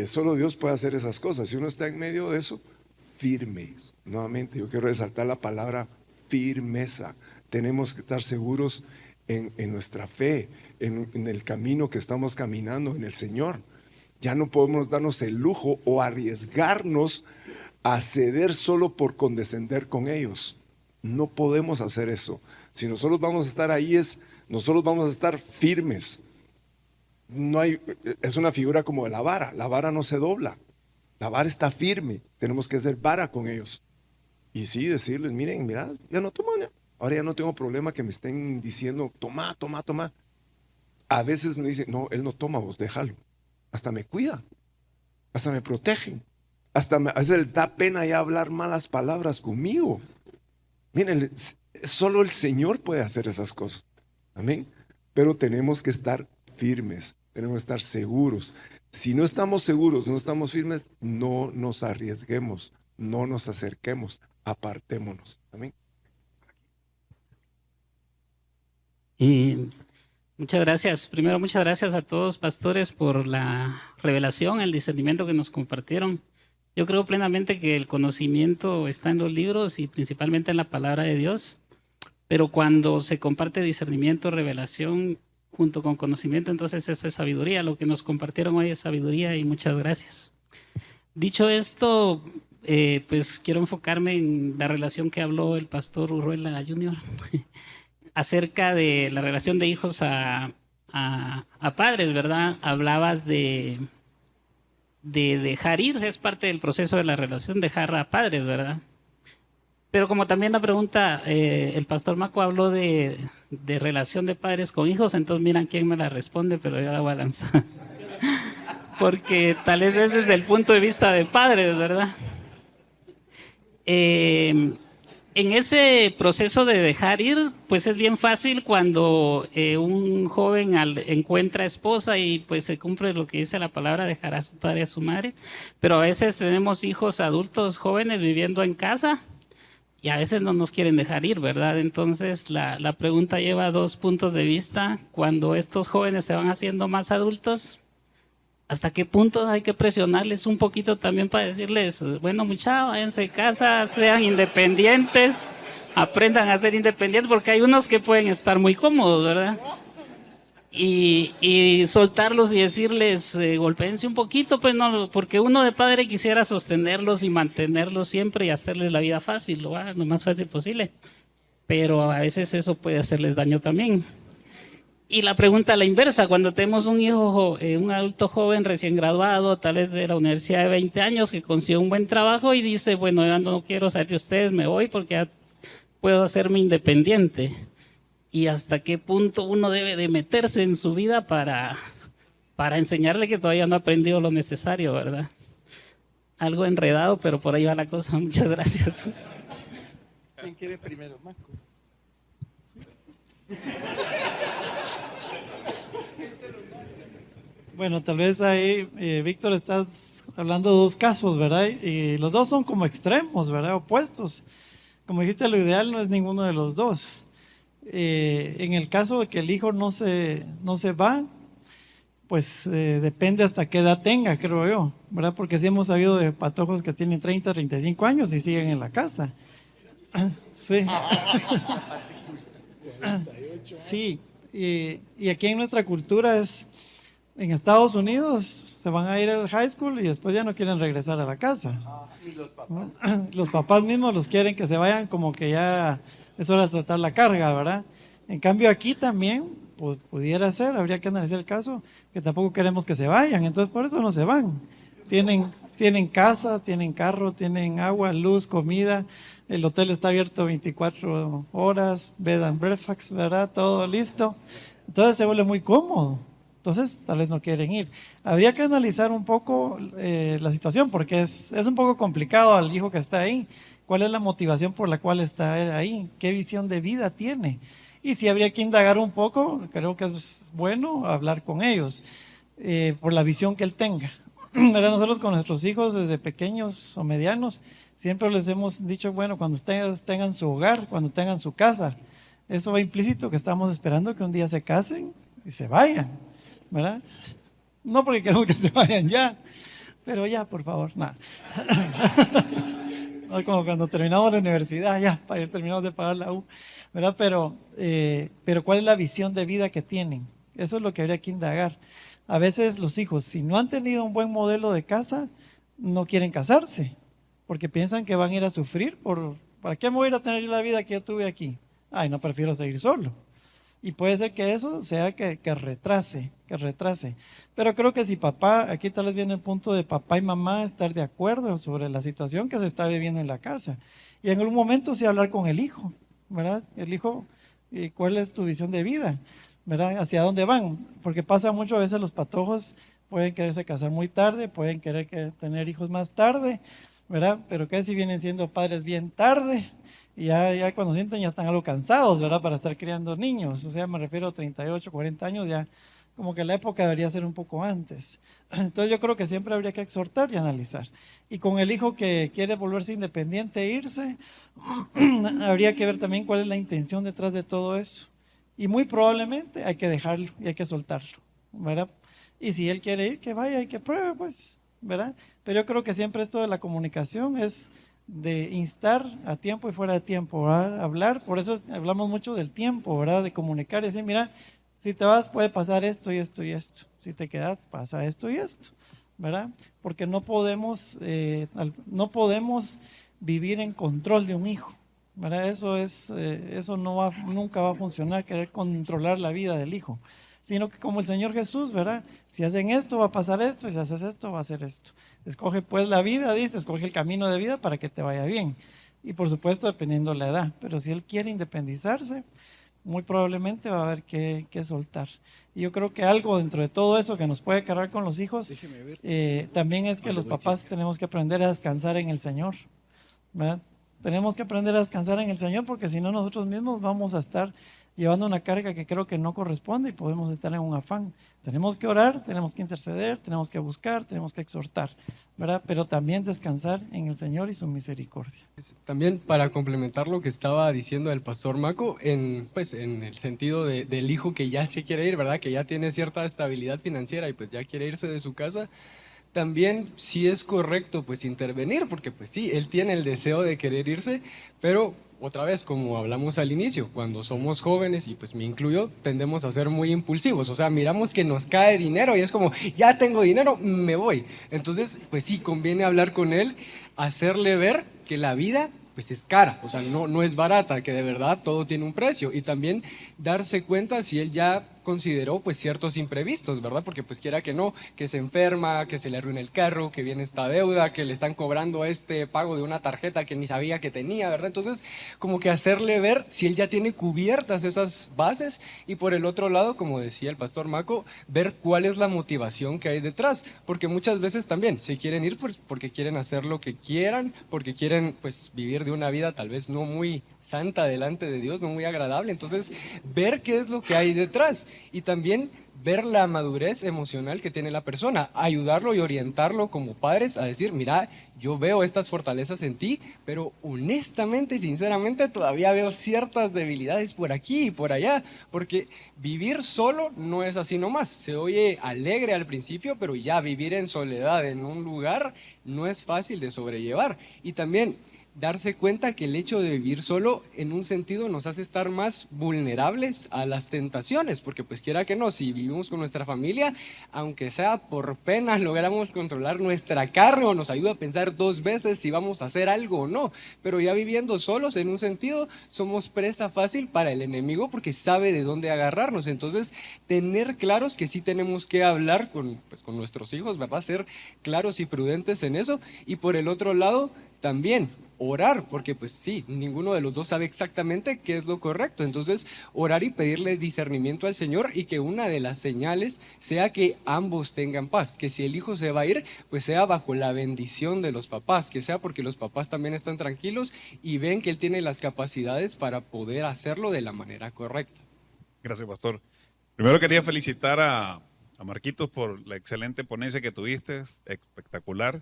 solo Dios puede hacer esas cosas. Si uno está en medio de eso, firme. Nuevamente, yo quiero resaltar la palabra firmeza. Tenemos que estar seguros en nuestra fe, en el camino que estamos caminando en el Señor. Ya no podemos darnos el lujo o arriesgarnos a ceder solo por condescender con ellos. No podemos hacer eso. Si nosotros vamos a estar ahí, nosotros vamos a estar firmes. No hay, es una figura como de la vara no se dobla, la vara está firme, tenemos que hacer vara con ellos. Y sí, decirles, miren, mira, ya no tomo, ahora ya no tengo problema que me estén diciendo, toma. A veces me dicen, no, él no toma, vos déjalo. Hasta me cuida, hasta me protegen, a veces les da pena ya hablar malas palabras conmigo. Miren, solo el Señor puede hacer esas cosas, amén. Pero tenemos que estar firmes, tenemos que estar seguros. Si no estamos seguros, no estamos firmes, no nos arriesguemos, no nos acerquemos, apartémonos, amén. Y muchas gracias. Primero, muchas gracias a todos, pastores, por la revelación, el discernimiento que nos compartieron. Yo creo plenamente que el conocimiento está en los libros y principalmente en la palabra de Dios, pero cuando se comparte discernimiento, revelación junto con conocimiento, entonces eso es sabiduría. Lo que nos compartieron hoy es sabiduría y muchas gracias. Dicho esto, pues quiero enfocarme en la relación que habló el pastor Urruela Jr. acerca de la relación de hijos a padres, ¿verdad? Hablabas de dejar ir, es parte del proceso de la relación, dejar a padres, ¿verdad? Pero como también la pregunta, el pastor Maco habló de relación de padres con hijos, entonces miran quién me la responde, pero yo la voy a lanzar. Porque tal vez es desde el punto de vista de padres, ¿verdad? En ese proceso de dejar ir, pues es bien fácil cuando un joven encuentra esposa y pues se cumple lo que dice la palabra, dejar a su padre y a su madre. Pero a veces tenemos hijos adultos jóvenes viviendo en casa y a veces no nos quieren dejar ir, ¿verdad? Entonces la pregunta lleva dos puntos de vista. Cuando estos jóvenes se van haciendo más adultos, ¿hasta qué punto hay que presionarles un poquito también para decirles, bueno, muchachos, váyanse de casa, sean independientes, aprendan a ser independientes, porque hay unos que pueden estar muy cómodos, ¿verdad? Y soltarlos y decirles, golpéense un poquito, pues no, porque uno de padre quisiera sostenerlos y mantenerlos siempre y hacerles la vida fácil, lo más fácil posible, pero a veces eso puede hacerles daño también. Y la pregunta a la inversa, cuando tenemos un hijo, un adulto joven recién graduado, tal vez de la universidad de 20 años, que consigue un buen trabajo y dice, bueno, yo no quiero saber de ustedes, me voy porque ya puedo hacerme independiente. ¿Y hasta qué punto uno debe de meterse en su vida para enseñarle que todavía no ha aprendido lo necesario, ¿verdad? Algo enredado, pero por ahí va la cosa. Muchas gracias. ¿Quién quiere primero, Marco? Bueno, tal vez ahí, Víctor, estás hablando de dos casos, ¿verdad? Y los dos son como extremos, ¿verdad? Opuestos. Como dijiste, lo ideal no es ninguno de los dos. En el caso de que el hijo no se va, pues depende hasta qué edad tenga, creo yo, ¿verdad? Porque sí hemos sabido de patojos que tienen 30, 35 años y siguen en la casa. Sí. Sí, y aquí en nuestra cultura en Estados Unidos se van a ir al high school y después ya no quieren regresar a la casa. ¿Y los papás? Los papás mismos los quieren que se vayan como que ya es hora de soltar la carga, ¿verdad? En cambio aquí también pudiera ser, habría que analizar el caso, que tampoco queremos que se vayan, entonces por eso no se van. Tienen casa, tienen carro, tienen agua, luz, comida, el hotel está abierto 24 horas, bed and breakfast, ¿verdad? Todo listo. Entonces se vuelve muy cómodo. Entonces tal vez no quieren ir. Habría que analizar un poco la situación porque es un poco complicado al hijo que está ahí. ¿Cuál es la motivación por la cual está él ahí? ¿Qué visión de vida tiene? Y si habría que indagar un poco, creo que es bueno hablar con ellos por la visión que él tenga. Nosotros con nuestros hijos desde pequeños o medianos siempre les hemos dicho, bueno, cuando ustedes tengan su hogar, cuando tengan su casa, Eso va implícito que estamos esperando que un día se casen y se vayan, ¿verdad? No porque queremos que se vayan ya, pero ya, por favor, nada. No, como cuando terminamos la universidad, ya, terminamos de pagar la U, ¿verdad? Pero ¿cuál es la visión de vida que tienen? Eso es lo que habría que indagar. A veces los hijos, si no han tenido un buen modelo de casa, no quieren casarse, porque piensan que van a ir a sufrir ¿para qué me voy a ir a tener la vida que yo tuve aquí? Ay, no, prefiero seguir solo. Y puede ser que eso sea que retrase. Pero creo que si papá, aquí tal vez viene el punto de papá y mamá estar de acuerdo sobre la situación que se está viviendo en la casa. Y en algún momento sí hablar con el hijo, ¿verdad? El hijo, ¿cuál es tu visión de vida? ¿Verdad? ¿Hacia dónde van? Porque pasa mucho a veces los patojos pueden quererse casar muy tarde, pueden querer tener hijos más tarde, ¿verdad? Pero ¿qué si vienen siendo padres bien tarde? Y ya cuando sienten ya están algo cansados, ¿verdad? Para estar criando niños. O sea, me refiero a 38, 40 años, ya como que la época debería ser un poco antes. Entonces yo creo que siempre habría que exhortar y analizar. Y con el hijo que quiere volverse independiente e irse, habría que ver también cuál es la intención detrás de todo eso. Y muy probablemente hay que dejarlo y hay que soltarlo, ¿verdad? Y si él quiere ir, que vaya y que pruebe, pues, ¿verdad? Pero yo creo que siempre esto de la comunicación es de instar a tiempo y fuera de tiempo, ¿verdad? Hablar, por eso hablamos mucho del tiempo, ¿verdad? De comunicar y decir, mira, si te vas puede pasar esto y esto y esto, si te quedas pasa esto y esto, ¿verdad? Porque no podemos vivir en control de un hijo, ¿verdad? Eso nunca va a funcionar, querer controlar la vida del hijo, sino que como el Señor Jesús, ¿verdad? Si hacen esto va a pasar esto y si haces esto va a hacer esto. Escoge pues la vida, dice, escoge el camino de vida para que te vaya bien. Y por supuesto dependiendo la edad, pero si él quiere independizarse, muy probablemente va a haber que soltar. Y yo creo que algo dentro de todo eso que nos puede cargar con los hijos, también es que los papás tenemos que aprender a descansar en el Señor, ¿verdad? Tenemos que aprender a descansar en el Señor porque si no nosotros mismos vamos a estar llevando una carga que creo que no corresponde y podemos estar en un afán. Tenemos que orar, tenemos que interceder, tenemos que buscar, tenemos que exhortar, ¿verdad? Pero también descansar en el Señor y su misericordia. También para complementar lo que estaba diciendo el pastor Maco, en el sentido del hijo que ya se quiere ir, ¿verdad? Que ya tiene cierta estabilidad financiera y pues ya quiere irse de su casa. También sí es correcto pues intervenir, porque pues sí, él tiene el deseo de querer irse, pero otra vez, como hablamos al inicio, cuando somos jóvenes, y pues me incluyo, tendemos a ser muy impulsivos, o sea, miramos que nos cae dinero y es como, ya tengo dinero, me voy. Entonces, pues sí, conviene hablar con él, hacerle ver que la vida pues es cara, o sea, no es barata, que de verdad todo tiene un precio, y también darse cuenta si él ya consideró pues ciertos imprevistos, ¿verdad? Porque pues quiera que no, que se enferma, que se le arruina el carro, que viene esta deuda, que le están cobrando este pago de una tarjeta que ni sabía que tenía, ¿verdad? Entonces, como que hacerle ver si él ya tiene cubiertas esas bases, y por el otro lado, como decía el pastor Maco, ver cuál es la motivación que hay detrás, porque muchas veces también se quieren ir pues, porque quieren hacer lo que quieran, porque quieren pues vivir de una vida tal vez no muy santa delante de Dios, no muy agradable. Entonces, ver qué es lo que hay detrás y también ver la madurez emocional que tiene la persona, ayudarlo y orientarlo como padres a decir, mira, yo veo estas fortalezas en ti, pero honestamente y sinceramente todavía veo ciertas debilidades por aquí y por allá, porque vivir solo no es así nomás. Se oye alegre al principio, pero ya vivir en soledad en un lugar no es fácil de sobrellevar. Y también darse cuenta que el hecho de vivir solo en un sentido nos hace estar más vulnerables a las tentaciones, porque pues quiera que no, si vivimos con nuestra familia, aunque sea por pena logramos controlar nuestra carne o nos ayuda a pensar 2 veces si vamos a hacer algo o no, pero ya viviendo solos en un sentido somos presa fácil para el enemigo porque sabe de dónde agarrarnos. Entonces tener claros que sí tenemos que hablar con nuestros hijos, ¿verdad? Ser claros y prudentes en eso. Y por el otro lado también orar, porque pues sí, ninguno de los dos sabe exactamente qué es lo correcto. Entonces orar y pedirle discernimiento al Señor, y que una de las señales sea que ambos tengan paz, que si el hijo se va a ir, pues sea bajo la bendición de los papás, que sea porque los papás también están tranquilos y ven que él tiene las capacidades para poder hacerlo de la manera correcta. Gracias, pastor. Primero quería felicitar a Marquitos por la excelente ponencia que tuviste, espectacular.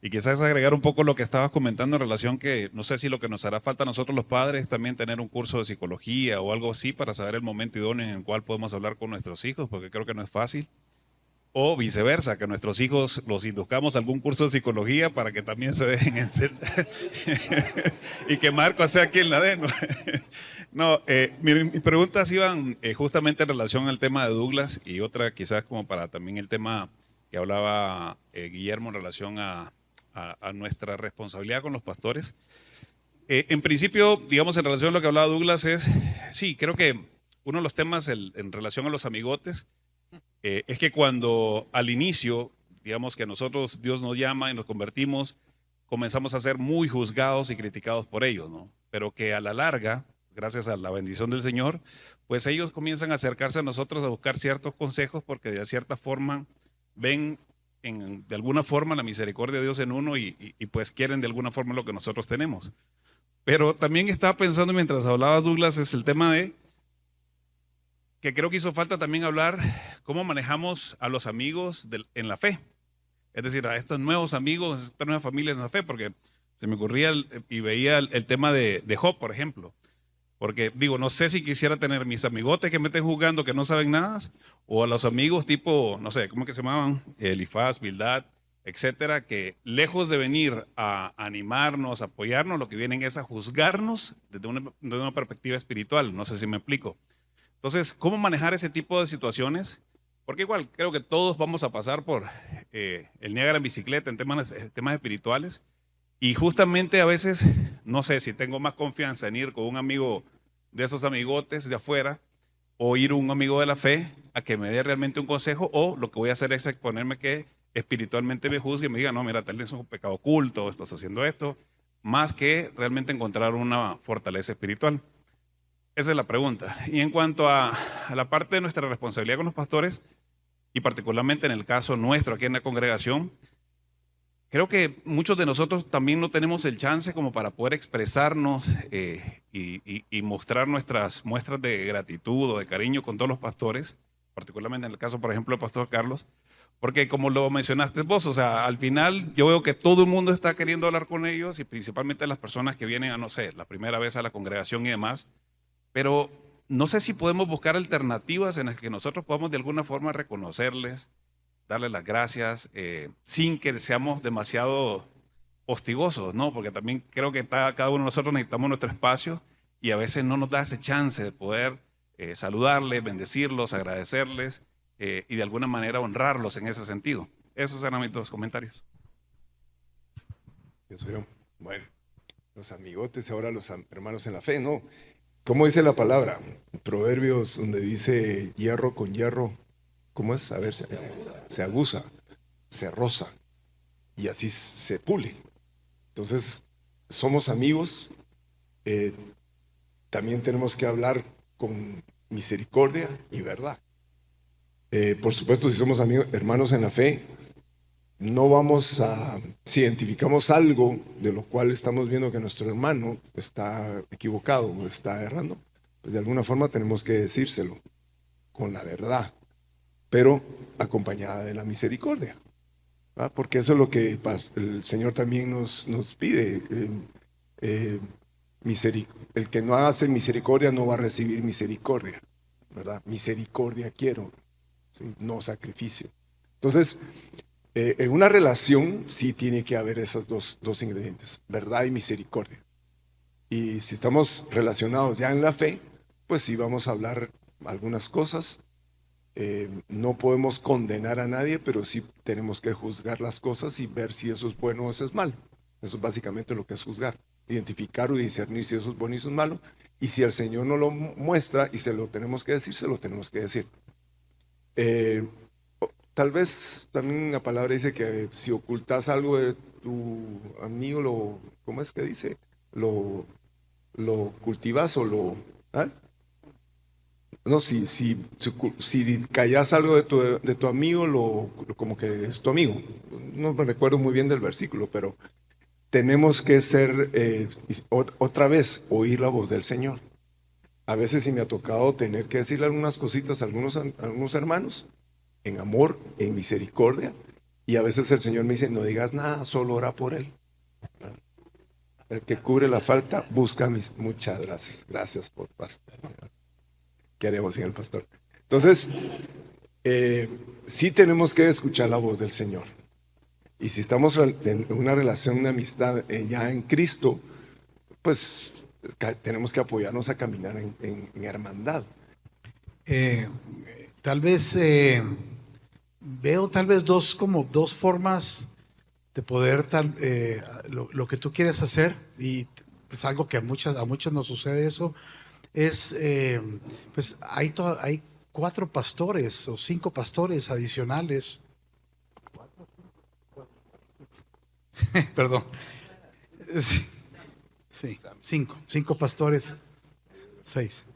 Y quizás agregar un poco lo que estabas comentando en relación que no sé si lo que nos hará falta a nosotros los padres es también tener un curso de psicología o algo así para saber el momento idóneo en el cual podemos hablar con nuestros hijos, porque creo que no es fácil. O viceversa, que nuestros hijos los induzcamos a algún curso de psicología para que también se dejen entender. Y que Marco sea quien la dé, ¿no? No, mis preguntas iban justamente en relación al tema de Douglas y otra quizás como para también el tema que hablaba Guillermo en relación a nuestra responsabilidad con los pastores. En principio, digamos, en relación a lo que hablaba Douglas sí, creo que uno de los temas en relación a los amigotes es que cuando al inicio, digamos que nosotros, Dios nos llama y nos convertimos, comenzamos a ser muy juzgados y criticados por ellos, ¿no? Pero que a la larga, gracias a la bendición del Señor, pues ellos comienzan a acercarse a nosotros a buscar ciertos consejos porque de cierta forma ven de alguna forma la misericordia de Dios en uno y pues quieren de alguna forma lo que nosotros tenemos. Pero también estaba pensando mientras hablabas, Douglas, es el tema de que creo que hizo falta también hablar cómo manejamos a los amigos en la fe. Es decir, a estos nuevos amigos, a esta nueva familia en la fe, porque se me ocurría y veía el tema de Job, por ejemplo. Porque digo, no sé si quisiera tener mis amigotes que me estén jugando que no saben nada, o a los amigos tipo, no sé, ¿cómo que se llamaban? Elifaz, Bildad, etcétera, que lejos de venir a animarnos, a apoyarnos, lo que vienen es a juzgarnos desde una perspectiva espiritual. No sé si me explico. Entonces, ¿cómo manejar ese tipo de situaciones? Porque igual creo que todos vamos a pasar por el Niágara en bicicleta en temas espirituales. Y justamente a veces, no sé si tengo más confianza en ir con un amigo de esos amigotes de afuera o ir un amigo de la fe a que me dé realmente un consejo, o lo que voy a hacer es exponerme que espiritualmente me juzgue y me diga, no, mira, tal vez es un pecado oculto, estás haciendo esto, más que realmente encontrar una fortaleza espiritual. Esa es la pregunta. Y en cuanto a la parte de nuestra responsabilidad con los pastores, y particularmente en el caso nuestro aquí en la congregación, creo que muchos de nosotros también no tenemos el chance como para poder expresarnos y mostrar nuestras muestras de gratitud o de cariño con todos los pastores, particularmente en el caso, por ejemplo, del pastor Carlos, porque como lo mencionaste vos, o sea, al final yo veo que todo el mundo está queriendo hablar con ellos y principalmente las personas que vienen a, no sé, la primera vez a la congregación y demás, pero no sé si podemos buscar alternativas en las que nosotros podamos de alguna forma reconocerles, darles las gracias, sin que seamos demasiado hostigosos, ¿no? Porque también creo que cada uno de nosotros necesitamos nuestro espacio y a veces no nos da ese chance de poder saludarles, bendecirlos, agradecerles y de alguna manera honrarlos en ese sentido. Esos eran mis dos comentarios. Bueno, los amigotes, ahora los hermanos en la fe, ¿no? ¿Cómo dice la palabra? Proverbios, donde dice hierro con hierro, ¿cómo es? A ver, se aguza, se roza y así se pule. Entonces, somos amigos, también tenemos que hablar con misericordia y verdad. Por supuesto, si somos amigos, hermanos en la fe, no vamos a, si identificamos algo de lo cual estamos viendo que nuestro hermano está equivocado o está errando, pues de alguna forma tenemos que decírselo con la verdad, pero acompañada de la misericordia, ¿verdad? Porque eso es lo que el Señor también nos pide. El que no hace misericordia no va a recibir misericordia, ¿verdad? Misericordia quiero, ¿sí? No sacrificio. Entonces, en una relación sí tiene que haber esos dos ingredientes, verdad y misericordia. Y si estamos relacionados ya en la fe, pues sí vamos a hablar algunas cosas. No podemos condenar a nadie, pero sí tenemos que juzgar las cosas y ver si eso es bueno o eso es malo. Eso es básicamente lo que es juzgar, identificar o discernir si eso es bueno y eso es malo. Y si el Señor no lo muestra y se lo tenemos que decir, se lo tenemos que decir. Tal vez también la palabra dice que si ocultas algo de tu amigo, ¿cómo es que dice? Lo cultivas o lo... ¿ah? No, si callas algo de tu amigo, como que es tu amigo. No me recuerdo muy bien del versículo, pero tenemos que ser, otra vez, oír la voz del Señor. A veces sí me ha tocado tener que decirle algunas cositas a algunos hermanos, en amor, en misericordia, Y a veces el Señor me dice, no digas nada, solo ora por él. El que cubre la falta, busca mis... Muchas gracias. Gracias por pastor. ¿Qué haremos sin el pastor? Entonces, sí tenemos que escuchar la voz del Señor. Y si estamos en una relación de amistad ya en Cristo, pues tenemos que apoyarnos a caminar en hermandad. Tal vez veo dos formas de poder lo que tú quieres hacer, y pues algo que a muchos nos sucede eso, es pues hay 4 pastores o 5 pastores adicionales. Perdón. Sí, 5 pastores, 6.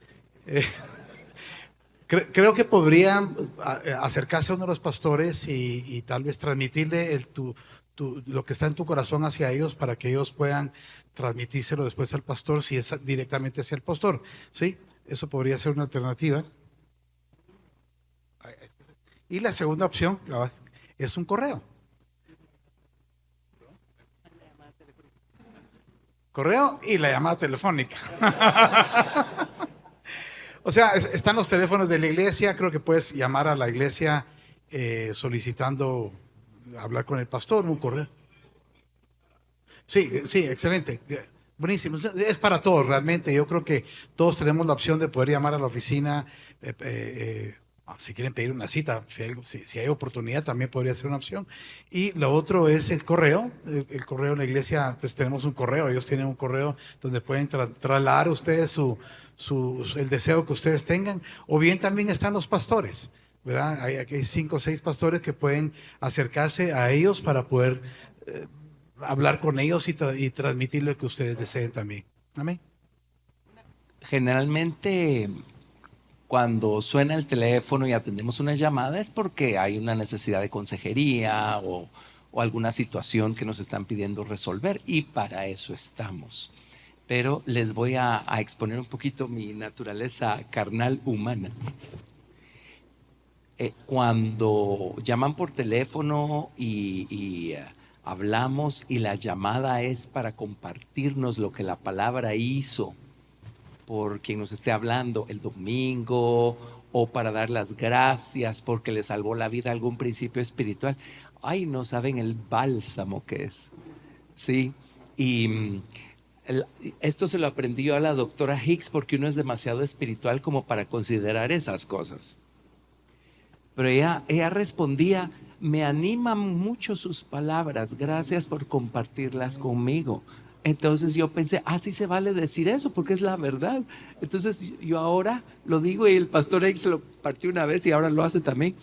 Creo que podrían acercarse a uno de los pastores y tal vez transmitirle lo que está en tu corazón hacia ellos, para que ellos puedan transmitírselo después al pastor, si es directamente hacia el pastor. ¿Sí? Eso podría ser una alternativa. Y la segunda opción es un correo. Correo y la llamada telefónica. O sea, están los teléfonos de la iglesia. Creo que puedes llamar a la iglesia solicitando hablar con el pastor, un correo. Sí, excelente. Buenísimo. Es para todos realmente. Yo creo que todos tenemos la opción de poder llamar a la oficina. Si quieren pedir una cita, si hay oportunidad, también podría ser una opción. Y lo otro es el correo. El correo en la iglesia, pues tenemos un correo. Ellos tienen un correo donde pueden trasladar ustedes el deseo que ustedes tengan. O bien también están los pastores, ¿verdad? Hay 5 o 6 pastores que pueden acercarse a ellos para poder hablar con ellos y transmitir lo que ustedes deseen también. Amén. Generalmente, cuando suena el teléfono y atendemos una llamada, es porque hay una necesidad de consejería o alguna situación que nos están pidiendo resolver, y para eso estamos. Pero les voy a exponer un poquito mi naturaleza carnal humana. Cuando llaman por teléfono y hablamos, y la llamada es para compartirnos lo que la palabra hizo por quien nos esté hablando el domingo, o para dar las gracias porque le salvó la vida algún principio espiritual, ay, no saben el bálsamo que es. Sí, y esto se lo aprendí yo a la doctora Hicks, porque uno es demasiado espiritual como para considerar esas cosas. Pero ella respondía, me animan mucho sus palabras, gracias por compartirlas conmigo. Entonces yo pensé, sí se vale decir eso, porque es la verdad. Entonces yo ahora lo digo, y el pastor Hicks lo partió una vez y ahora lo hace también.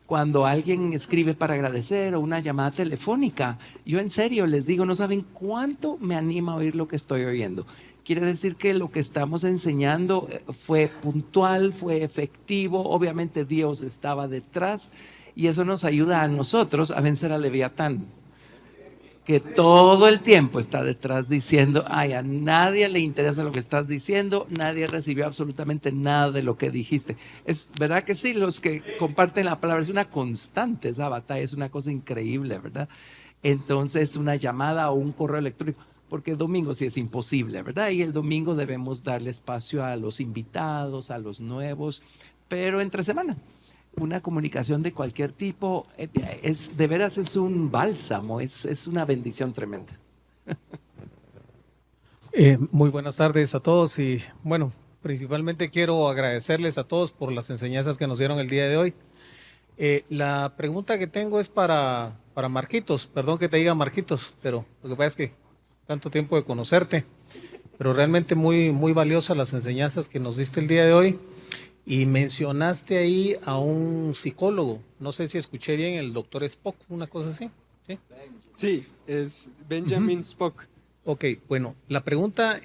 Cuando alguien escribe para agradecer, o una llamada telefónica, yo en serio les digo, no saben cuánto me anima a oír lo que estoy oyendo. Quiere decir que lo que estamos enseñando fue puntual, fue efectivo, obviamente Dios estaba detrás, y eso nos ayuda a nosotros a vencer al Leviatán, que todo el tiempo está detrás diciendo, a nadie le interesa lo que estás diciendo, nadie recibió absolutamente nada de lo que dijiste. Es verdad que sí, los que comparten la palabra, es una constante esa batalla, es una cosa increíble, ¿verdad? Entonces, una llamada o un correo electrónico, porque el domingo sí es imposible, ¿verdad? Y el domingo debemos darle espacio a los invitados, a los nuevos, pero entre semana. Una comunicación de cualquier tipo de veras es un bálsamo, es una bendición tremenda. Muy buenas tardes a todos, y bueno, principalmente quiero agradecerles a todos por las enseñanzas que nos dieron el día de hoy. La pregunta que tengo es para Marquitos. Perdón que te diga Marquitos, pero lo que pasa es que tanto tiempo de conocerte, pero realmente muy, muy valiosas las enseñanzas que nos diste el día de hoy. Y mencionaste ahí a un psicólogo, no sé si escuché bien, el doctor Spock, una cosa así. Sí, es Benjamin Spock. Ok, bueno, la pregunta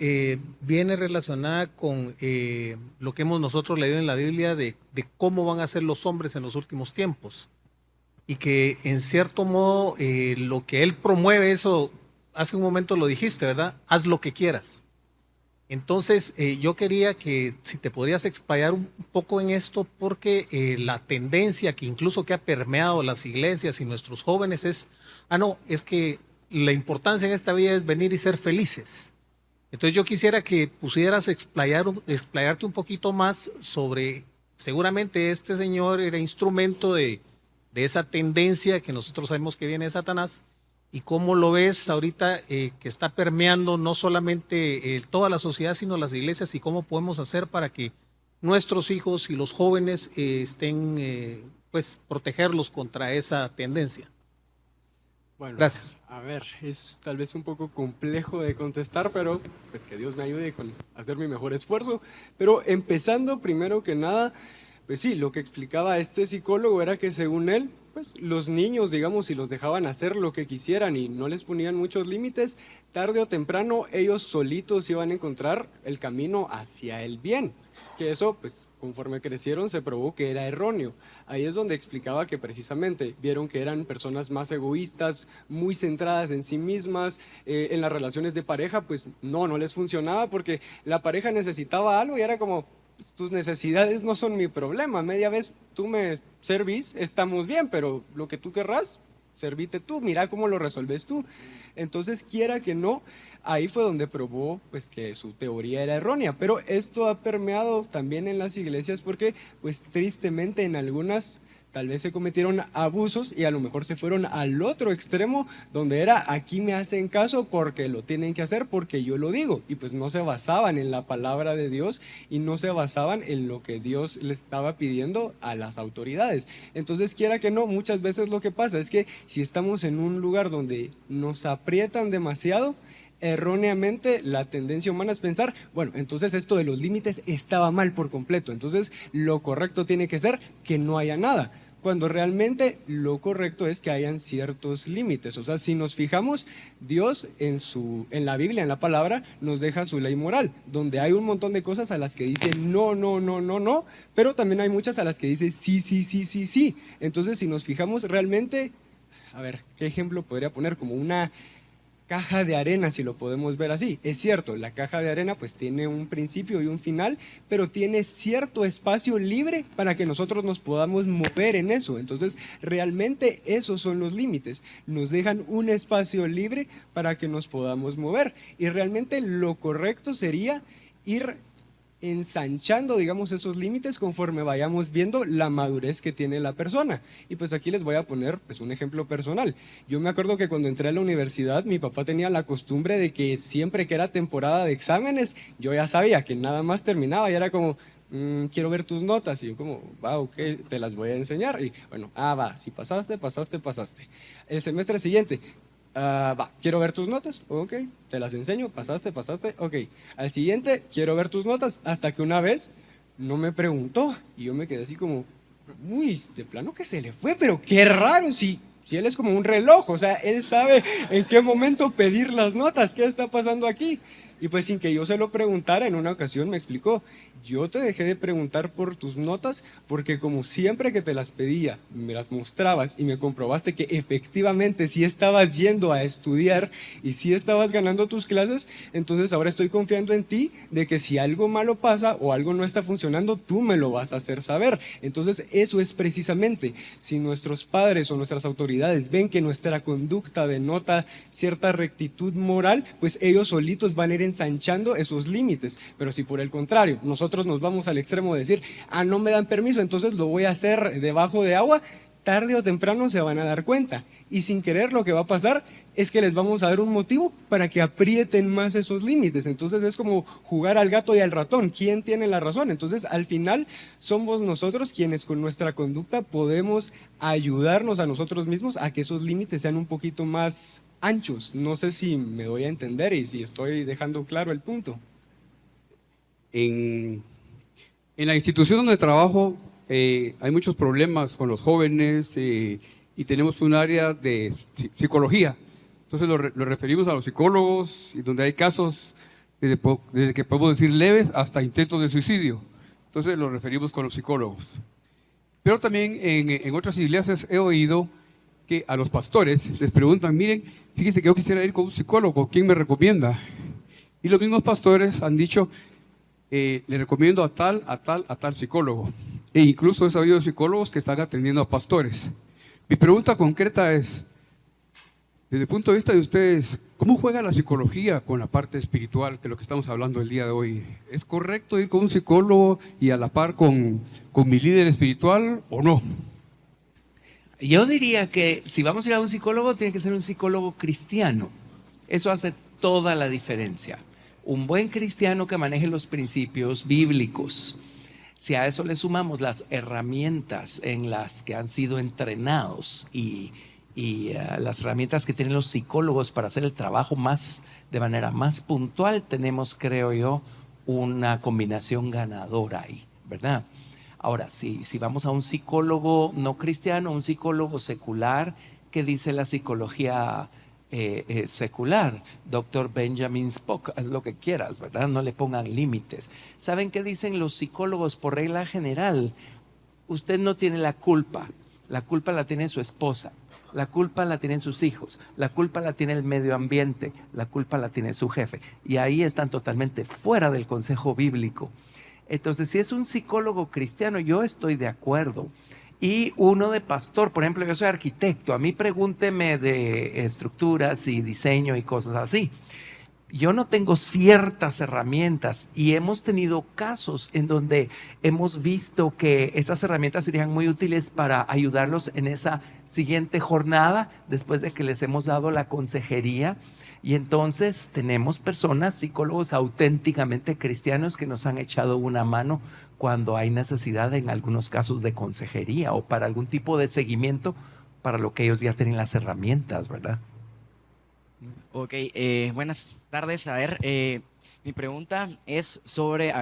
viene relacionada con lo que hemos nosotros leído en la Biblia de cómo van a ser los hombres en los últimos tiempos. Y que en cierto modo lo que él promueve, eso hace un momento lo dijiste, ¿verdad? Haz lo que quieras. Entonces, yo quería que si te podrías explayar un poco en esto, porque la tendencia que incluso que ha permeado las iglesias y nuestros jóvenes es, no, es que la importancia en esta vida es venir y ser felices. Entonces yo quisiera que pusieras explayarte un poquito más sobre, seguramente este señor era instrumento de esa tendencia que nosotros sabemos que viene de Satanás, y cómo lo ves ahorita que está permeando no solamente toda la sociedad, sino las iglesias, y cómo podemos hacer para que nuestros hijos y los jóvenes estén, pues, protegerlos contra esa tendencia. Bueno, Gracias. A ver, es tal vez un poco complejo de contestar, pero pues que Dios me ayude con hacer mi mejor esfuerzo. Pero empezando, primero que nada, pues sí, lo que explicaba este psicólogo era que según él, pues los niños, digamos, si los dejaban hacer lo que quisieran y no les ponían muchos límites, tarde o temprano ellos solitos iban a encontrar el camino hacia el bien. Que eso, pues conforme crecieron, se probó que era erróneo. Ahí es donde explicaba que precisamente vieron que eran personas más egoístas, muy centradas en sí mismas, en las relaciones de pareja, pues no les funcionaba porque la pareja necesitaba algo y era como, pues, tus necesidades no son mi problema, media vez tú me servís, estamos bien, pero lo que tú querrás, servite tú, mira cómo lo resolves tú. Entonces, quiera que no, ahí fue donde probó pues que su teoría era errónea, pero esto ha permeado también en las iglesias porque pues tristemente en algunas tal vez se cometieron abusos y a lo mejor se fueron al otro extremo donde era aquí me hacen caso porque lo tienen que hacer porque yo lo digo, y pues no se basaban en la palabra de Dios y no se basaban en lo que Dios le estaba pidiendo a las autoridades. Entonces, quiera que no, muchas veces lo que pasa es que si estamos en un lugar donde nos aprietan demasiado, erróneamente la tendencia humana es pensar, bueno, entonces esto de los límites estaba mal por completo, entonces lo correcto tiene que ser que no haya nada, cuando realmente lo correcto es que hayan ciertos límites. O sea, si nos fijamos, Dios en la Biblia, en la palabra, nos deja su ley moral, donde hay un montón de cosas a las que dice no, pero también hay muchas a las que dice sí. Entonces, si nos fijamos realmente, a ver, ¿qué ejemplo podría poner? Como una caja de arena, si lo podemos ver así. Es cierto, la caja de arena pues tiene un principio y un final, pero tiene cierto espacio libre para que nosotros nos podamos mover en eso. Entonces, realmente esos son los límites. Nos dejan un espacio libre para que nos podamos mover. Y realmente lo correcto sería ir ensanchando, digamos, esos límites conforme vayamos viendo la madurez que tiene la persona. Y pues aquí les voy a poner pues un ejemplo personal. Yo me acuerdo que cuando entré a la universidad, mi papá tenía la costumbre de que siempre que era temporada de exámenes, yo ya sabía que nada más terminaba y era como, quiero ver tus notas. Y yo como, va, ok, te las voy a enseñar. Y bueno, va, si pasaste. El semestre siguiente, quiero ver tus notas, ok, te las enseño, pasaste, ok. Al siguiente, quiero ver tus notas, hasta que una vez no me preguntó y yo me quedé así como, uy, de plano que se le fue, pero qué raro, si él es como un reloj, o sea, él sabe en qué momento pedir las notas, ¿qué está pasando aquí? Y pues sin que yo se lo preguntara, en una ocasión me explicó, yo te dejé de preguntar por tus notas porque como siempre que te las pedía, me las mostrabas y me comprobaste que efectivamente sí estabas yendo a estudiar y sí estabas ganando tus clases, entonces ahora estoy confiando en ti de que si algo malo pasa o algo no está funcionando, tú me lo vas a hacer saber. Entonces eso es precisamente, si nuestros padres o nuestras autoridades ven que nuestra conducta denota cierta rectitud moral, pues ellos solitos van a ir ensanchando esos límites. Pero si por el contrario, nosotros nos vamos al extremo de decir, no me dan permiso, entonces lo voy a hacer debajo de agua, tarde o temprano se van a dar cuenta. Y sin querer lo que va a pasar es que les vamos a dar un motivo para que aprieten más esos límites. Entonces es como jugar al gato y al ratón. ¿Quién tiene la razón? Entonces al final somos nosotros quienes con nuestra conducta podemos ayudarnos a nosotros mismos a que esos límites sean un poquito más anchos. No sé si me doy a entender y si estoy dejando claro el punto. En la institución donde trabajo hay muchos problemas con los jóvenes y tenemos un área de psicología. Entonces lo referimos a los psicólogos y donde hay casos desde que podemos decir leves hasta intentos de suicidio. Entonces lo referimos con los psicólogos. Pero también en otras iglesias he oído que a los pastores les preguntan, miren, fíjense que yo quisiera ir con un psicólogo, ¿quién me recomienda? Y los mismos pastores han dicho, le recomiendo a tal psicólogo. E incluso he sabido psicólogos que están atendiendo a pastores. Mi pregunta concreta es, desde el punto de vista de ustedes, ¿cómo juega la psicología con la parte espiritual, que es lo que estamos hablando el día de hoy? ¿Es correcto ir con un psicólogo y a la par con mi líder espiritual o no? Yo diría que si vamos a ir a un psicólogo, tiene que ser un psicólogo cristiano. Eso hace toda la diferencia. Un buen cristiano que maneje los principios bíblicos. Si a eso le sumamos las herramientas en las que han sido entrenados y las herramientas que tienen los psicólogos para hacer el trabajo de manera más puntual, tenemos, creo yo, una combinación ganadora ahí, ¿verdad? Ahora, si vamos a un psicólogo no cristiano, un psicólogo secular, ¿qué dice la psicología secular? Doctor Benjamin Spock, haz lo que quieras, ¿verdad? No le pongan límites. ¿Saben qué dicen los psicólogos por regla general? Usted no tiene la culpa la tiene su esposa. La culpa la tienen sus hijos, la culpa la tiene el medio ambiente, la culpa la tiene su jefe. Y ahí están totalmente fuera del consejo bíblico. Entonces, si es un psicólogo cristiano, yo estoy de acuerdo. Y uno de pastor, por ejemplo, yo soy arquitecto, a mí pregúnteme de estructuras y diseño y cosas así. Yo no tengo ciertas herramientas y hemos tenido casos en donde hemos visto que esas herramientas serían muy útiles para ayudarlos en esa siguiente jornada después de que les hemos dado la consejería. Y entonces tenemos personas, psicólogos auténticamente cristianos que nos han echado una mano cuando hay necesidad en algunos casos de consejería o para algún tipo de seguimiento para lo que ellos ya tienen las herramientas, ¿verdad? Ok, buenas tardes. A ver, mi pregunta es sobre,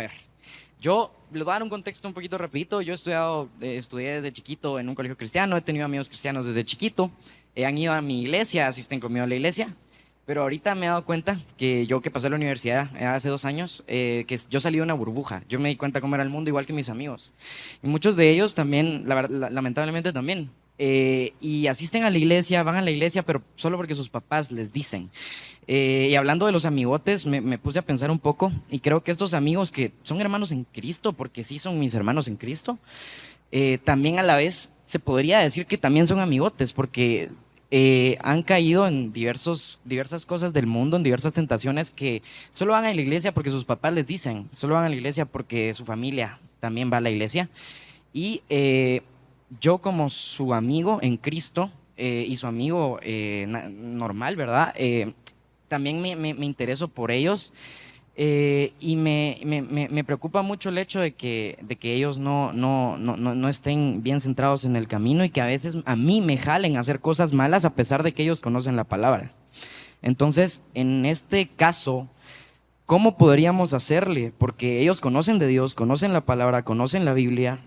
yo les voy a dar un contexto un poquito rapidito. Yo estudié desde chiquito en un colegio cristiano, he tenido amigos cristianos desde chiquito, han ido a mi iglesia, asisten conmigo a la iglesia, pero ahorita me he dado cuenta que yo que pasé a la universidad hace 2 años, que yo salí de una burbuja. Yo me di cuenta cómo era el mundo igual que mis amigos. Y muchos de ellos también, lamentablemente también, y asisten a la iglesia, van a la iglesia, pero solo porque sus papás les dicen. Y hablando de los amigotes, me puse a pensar un poco y creo que estos amigos que son hermanos en Cristo, porque sí son mis hermanos en Cristo, también a la vez se podría decir que también son amigotes, porque han caído en diversas cosas del mundo, en diversas tentaciones que solo van a la iglesia porque sus papás les dicen, solo van a la iglesia porque su familia también va a la iglesia. Y yo como su amigo en Cristo y su amigo normal, ¿verdad? También me intereso por ellos y me preocupa mucho el hecho de que ellos no estén bien centrados en el camino y que a veces a mí me jalen a hacer cosas malas a pesar de que ellos conocen la palabra. Entonces, en este caso, ¿cómo podríamos hacerle? Porque ellos conocen de Dios, conocen la palabra, conocen la Biblia,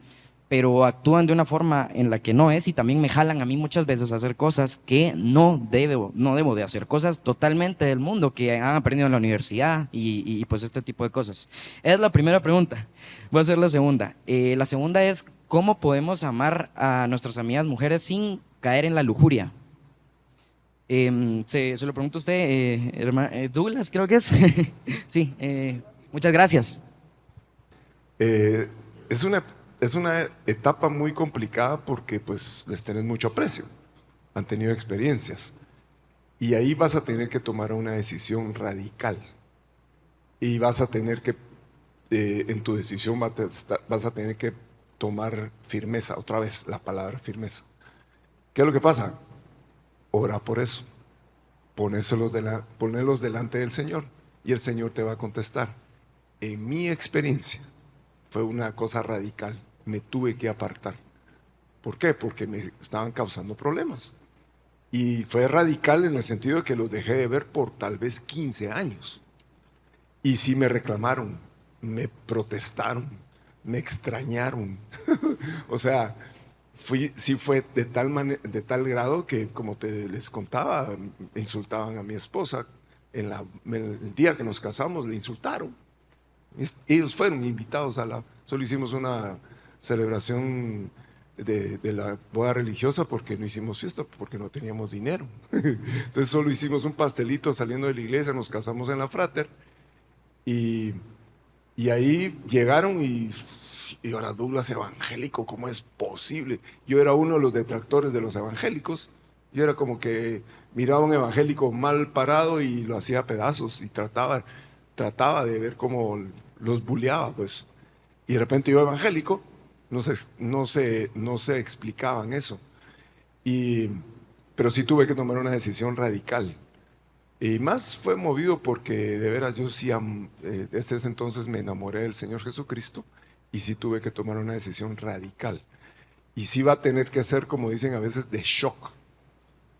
pero actúan de una forma en la que no es y también me jalan a mí muchas veces a hacer cosas que no debo de hacer, cosas totalmente del mundo que han aprendido en la universidad y pues este tipo de cosas. Es la primera pregunta. Voy a hacer la segunda. La segunda es, ¿cómo podemos amar a nuestras amigas mujeres sin caer en la lujuria? Se lo pregunto a usted, Douglas, creo que es. Sí, muchas gracias. Es una etapa muy complicada porque pues les tenés mucho aprecio, han tenido experiencias y ahí vas a tener que tomar una decisión radical y vas a tener que, en tu decisión vas a tener que tomar firmeza, otra vez la palabra firmeza. ¿Qué es lo que pasa? Ora por eso, ponerlos delante del Señor y el Señor te va a contestar. En mi experiencia fue una cosa radical. Me tuve que apartar. ¿Por qué? Porque me estaban causando problemas. Y fue radical en el sentido de que los dejé de ver por tal vez 15 años. Y sí me reclamaron, me protestaron, me extrañaron. O sea, sí fue de tal grado que, como les contaba, insultaban a mi esposa. El día que nos casamos le insultaron. Ellos fueron invitados solo hicimos una celebración de la boda religiosa porque no hicimos fiesta, porque no teníamos dinero. Entonces solo hicimos un pastelito saliendo de la iglesia, nos casamos en la Frater Y ahí llegaron y ahora Douglas evangélico, ¿cómo es posible? Yo era uno de los detractores de los evangélicos. Yo era como que miraba a un evangélico mal parado y lo hacía a pedazos y trataba de ver cómo los bulleaba, pues. Y de repente yo evangélico, no se explicaban eso. Pero sí tuve que tomar una decisión radical. Y más fue movido porque de veras yo sí, desde ese entonces me enamoré del Señor Jesucristo y sí tuve que tomar una decisión radical. Y sí va a tener que ser, como dicen a veces, de shock,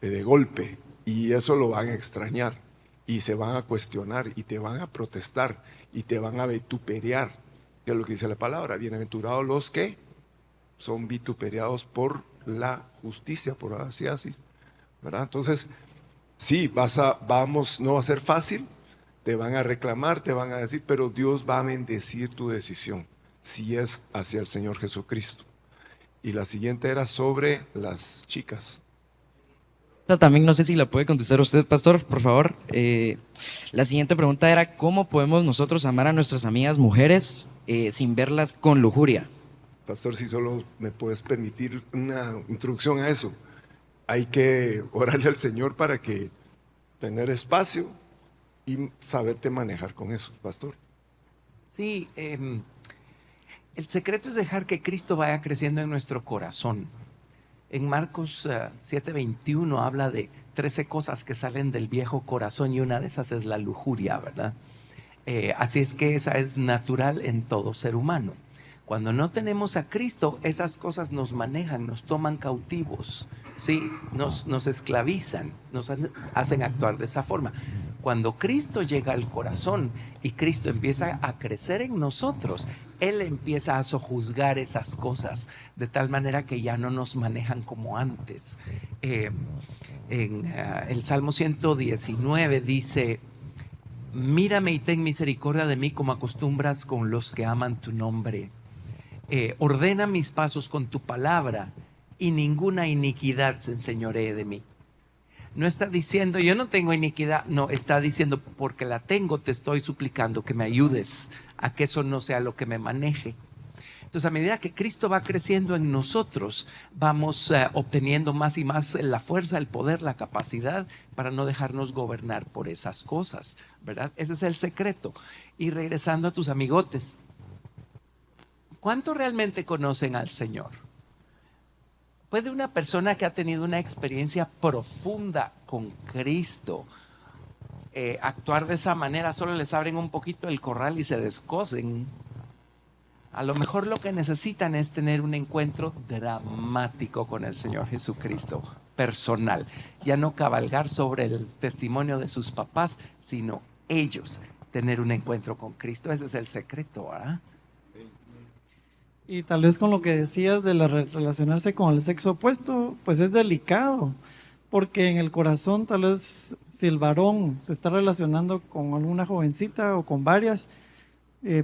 de golpe. Y eso lo van a extrañar y se van a cuestionar y te van a protestar y te van a vituperiar. Que es lo que dice la palabra, bienaventurados los que son vituperiados por la justicia, por así, ¿verdad? Entonces, sí, no va a ser fácil, te van a reclamar, te van a decir, pero Dios va a bendecir tu decisión, si es hacia el Señor Jesucristo. Y la siguiente era sobre las chicas. Esta también no sé si la puede contestar usted, pastor, por favor. La siguiente pregunta era, ¿cómo podemos nosotros amar a nuestras amigas mujeres sin verlas con lujuria? Pastor, si solo me puedes permitir una introducción a eso. Hay que orarle al Señor para que tener espacio y saberte manejar con eso, pastor. Sí, el secreto es dejar que Cristo vaya creciendo en nuestro corazón. En Marcos 7:21 habla de 13 cosas que salen del viejo corazón y una de esas es la lujuria, ¿verdad? Así es que esa es natural en todo ser humano. Cuando no tenemos a Cristo, esas cosas nos manejan, nos toman cautivos, ¿sí? Nos esclavizan, nos hacen actuar de esa forma. Cuando Cristo llega al corazón y Cristo empieza a crecer en nosotros, Él empieza a sojuzgar esas cosas de tal manera que ya no nos manejan como antes. En el Salmo 119 dice: mírame y ten misericordia de mí como acostumbras con los que aman tu nombre. Ordena mis pasos con tu palabra y ninguna iniquidad se enseñoree de mí. No está diciendo yo no tengo iniquidad, no, está diciendo porque la tengo te estoy suplicando que me ayudes a que eso no sea lo que me maneje. Entonces, a medida que Cristo va creciendo en nosotros, vamos obteniendo más y más la fuerza, el poder, la capacidad para no dejarnos gobernar por esas cosas, ¿verdad? Ese es el secreto. Y regresando a tus amigotes, ¿cuánto realmente conocen al Señor? ¿Puede una persona que ha tenido una experiencia profunda con Cristo actuar de esa manera? Solo les abren un poquito el corral y se descosen. A lo mejor lo que necesitan es tener un encuentro dramático con el Señor Jesucristo, personal. Ya no cabalgar sobre el testimonio de sus papás, sino ellos tener un encuentro con Cristo. Ese es el secreto, ¿verdad? Y tal vez con lo que decías de relacionarse con el sexo opuesto, pues es delicado, porque en el corazón tal vez si el varón se está relacionando con alguna jovencita o con varias,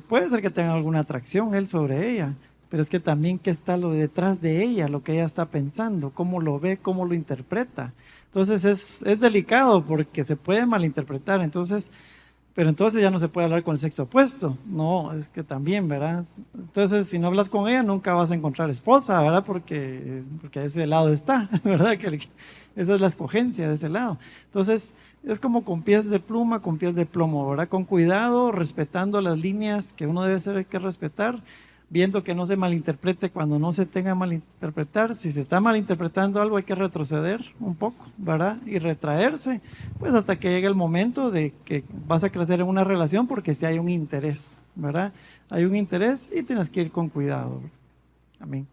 puede ser que tenga alguna atracción él sobre ella, pero es que también qué está lo detrás de ella, lo que ella está pensando, cómo lo ve, cómo lo interpreta. Entonces es delicado porque se puede malinterpretar, pero entonces ya no se puede hablar con el sexo opuesto. No, es que también, ¿verdad? Entonces, si no hablas con ella, nunca vas a encontrar esposa, ¿verdad? Porque a ese lado está, ¿verdad? Esa es la escogencia de ese lado. Entonces, es como con pies de pluma, con pies de plomo, ¿verdad? Con cuidado, respetando las líneas que uno debe ser que respetar, viendo que no se malinterprete cuando no se tenga malinterpretar. Si se está malinterpretando algo hay que retroceder un poco, ¿verdad? Y retraerse, pues hasta que llegue el momento de que vas a crecer en una relación, porque si hay un interés, ¿verdad? Hay un interés y tienes que ir con cuidado. Amén.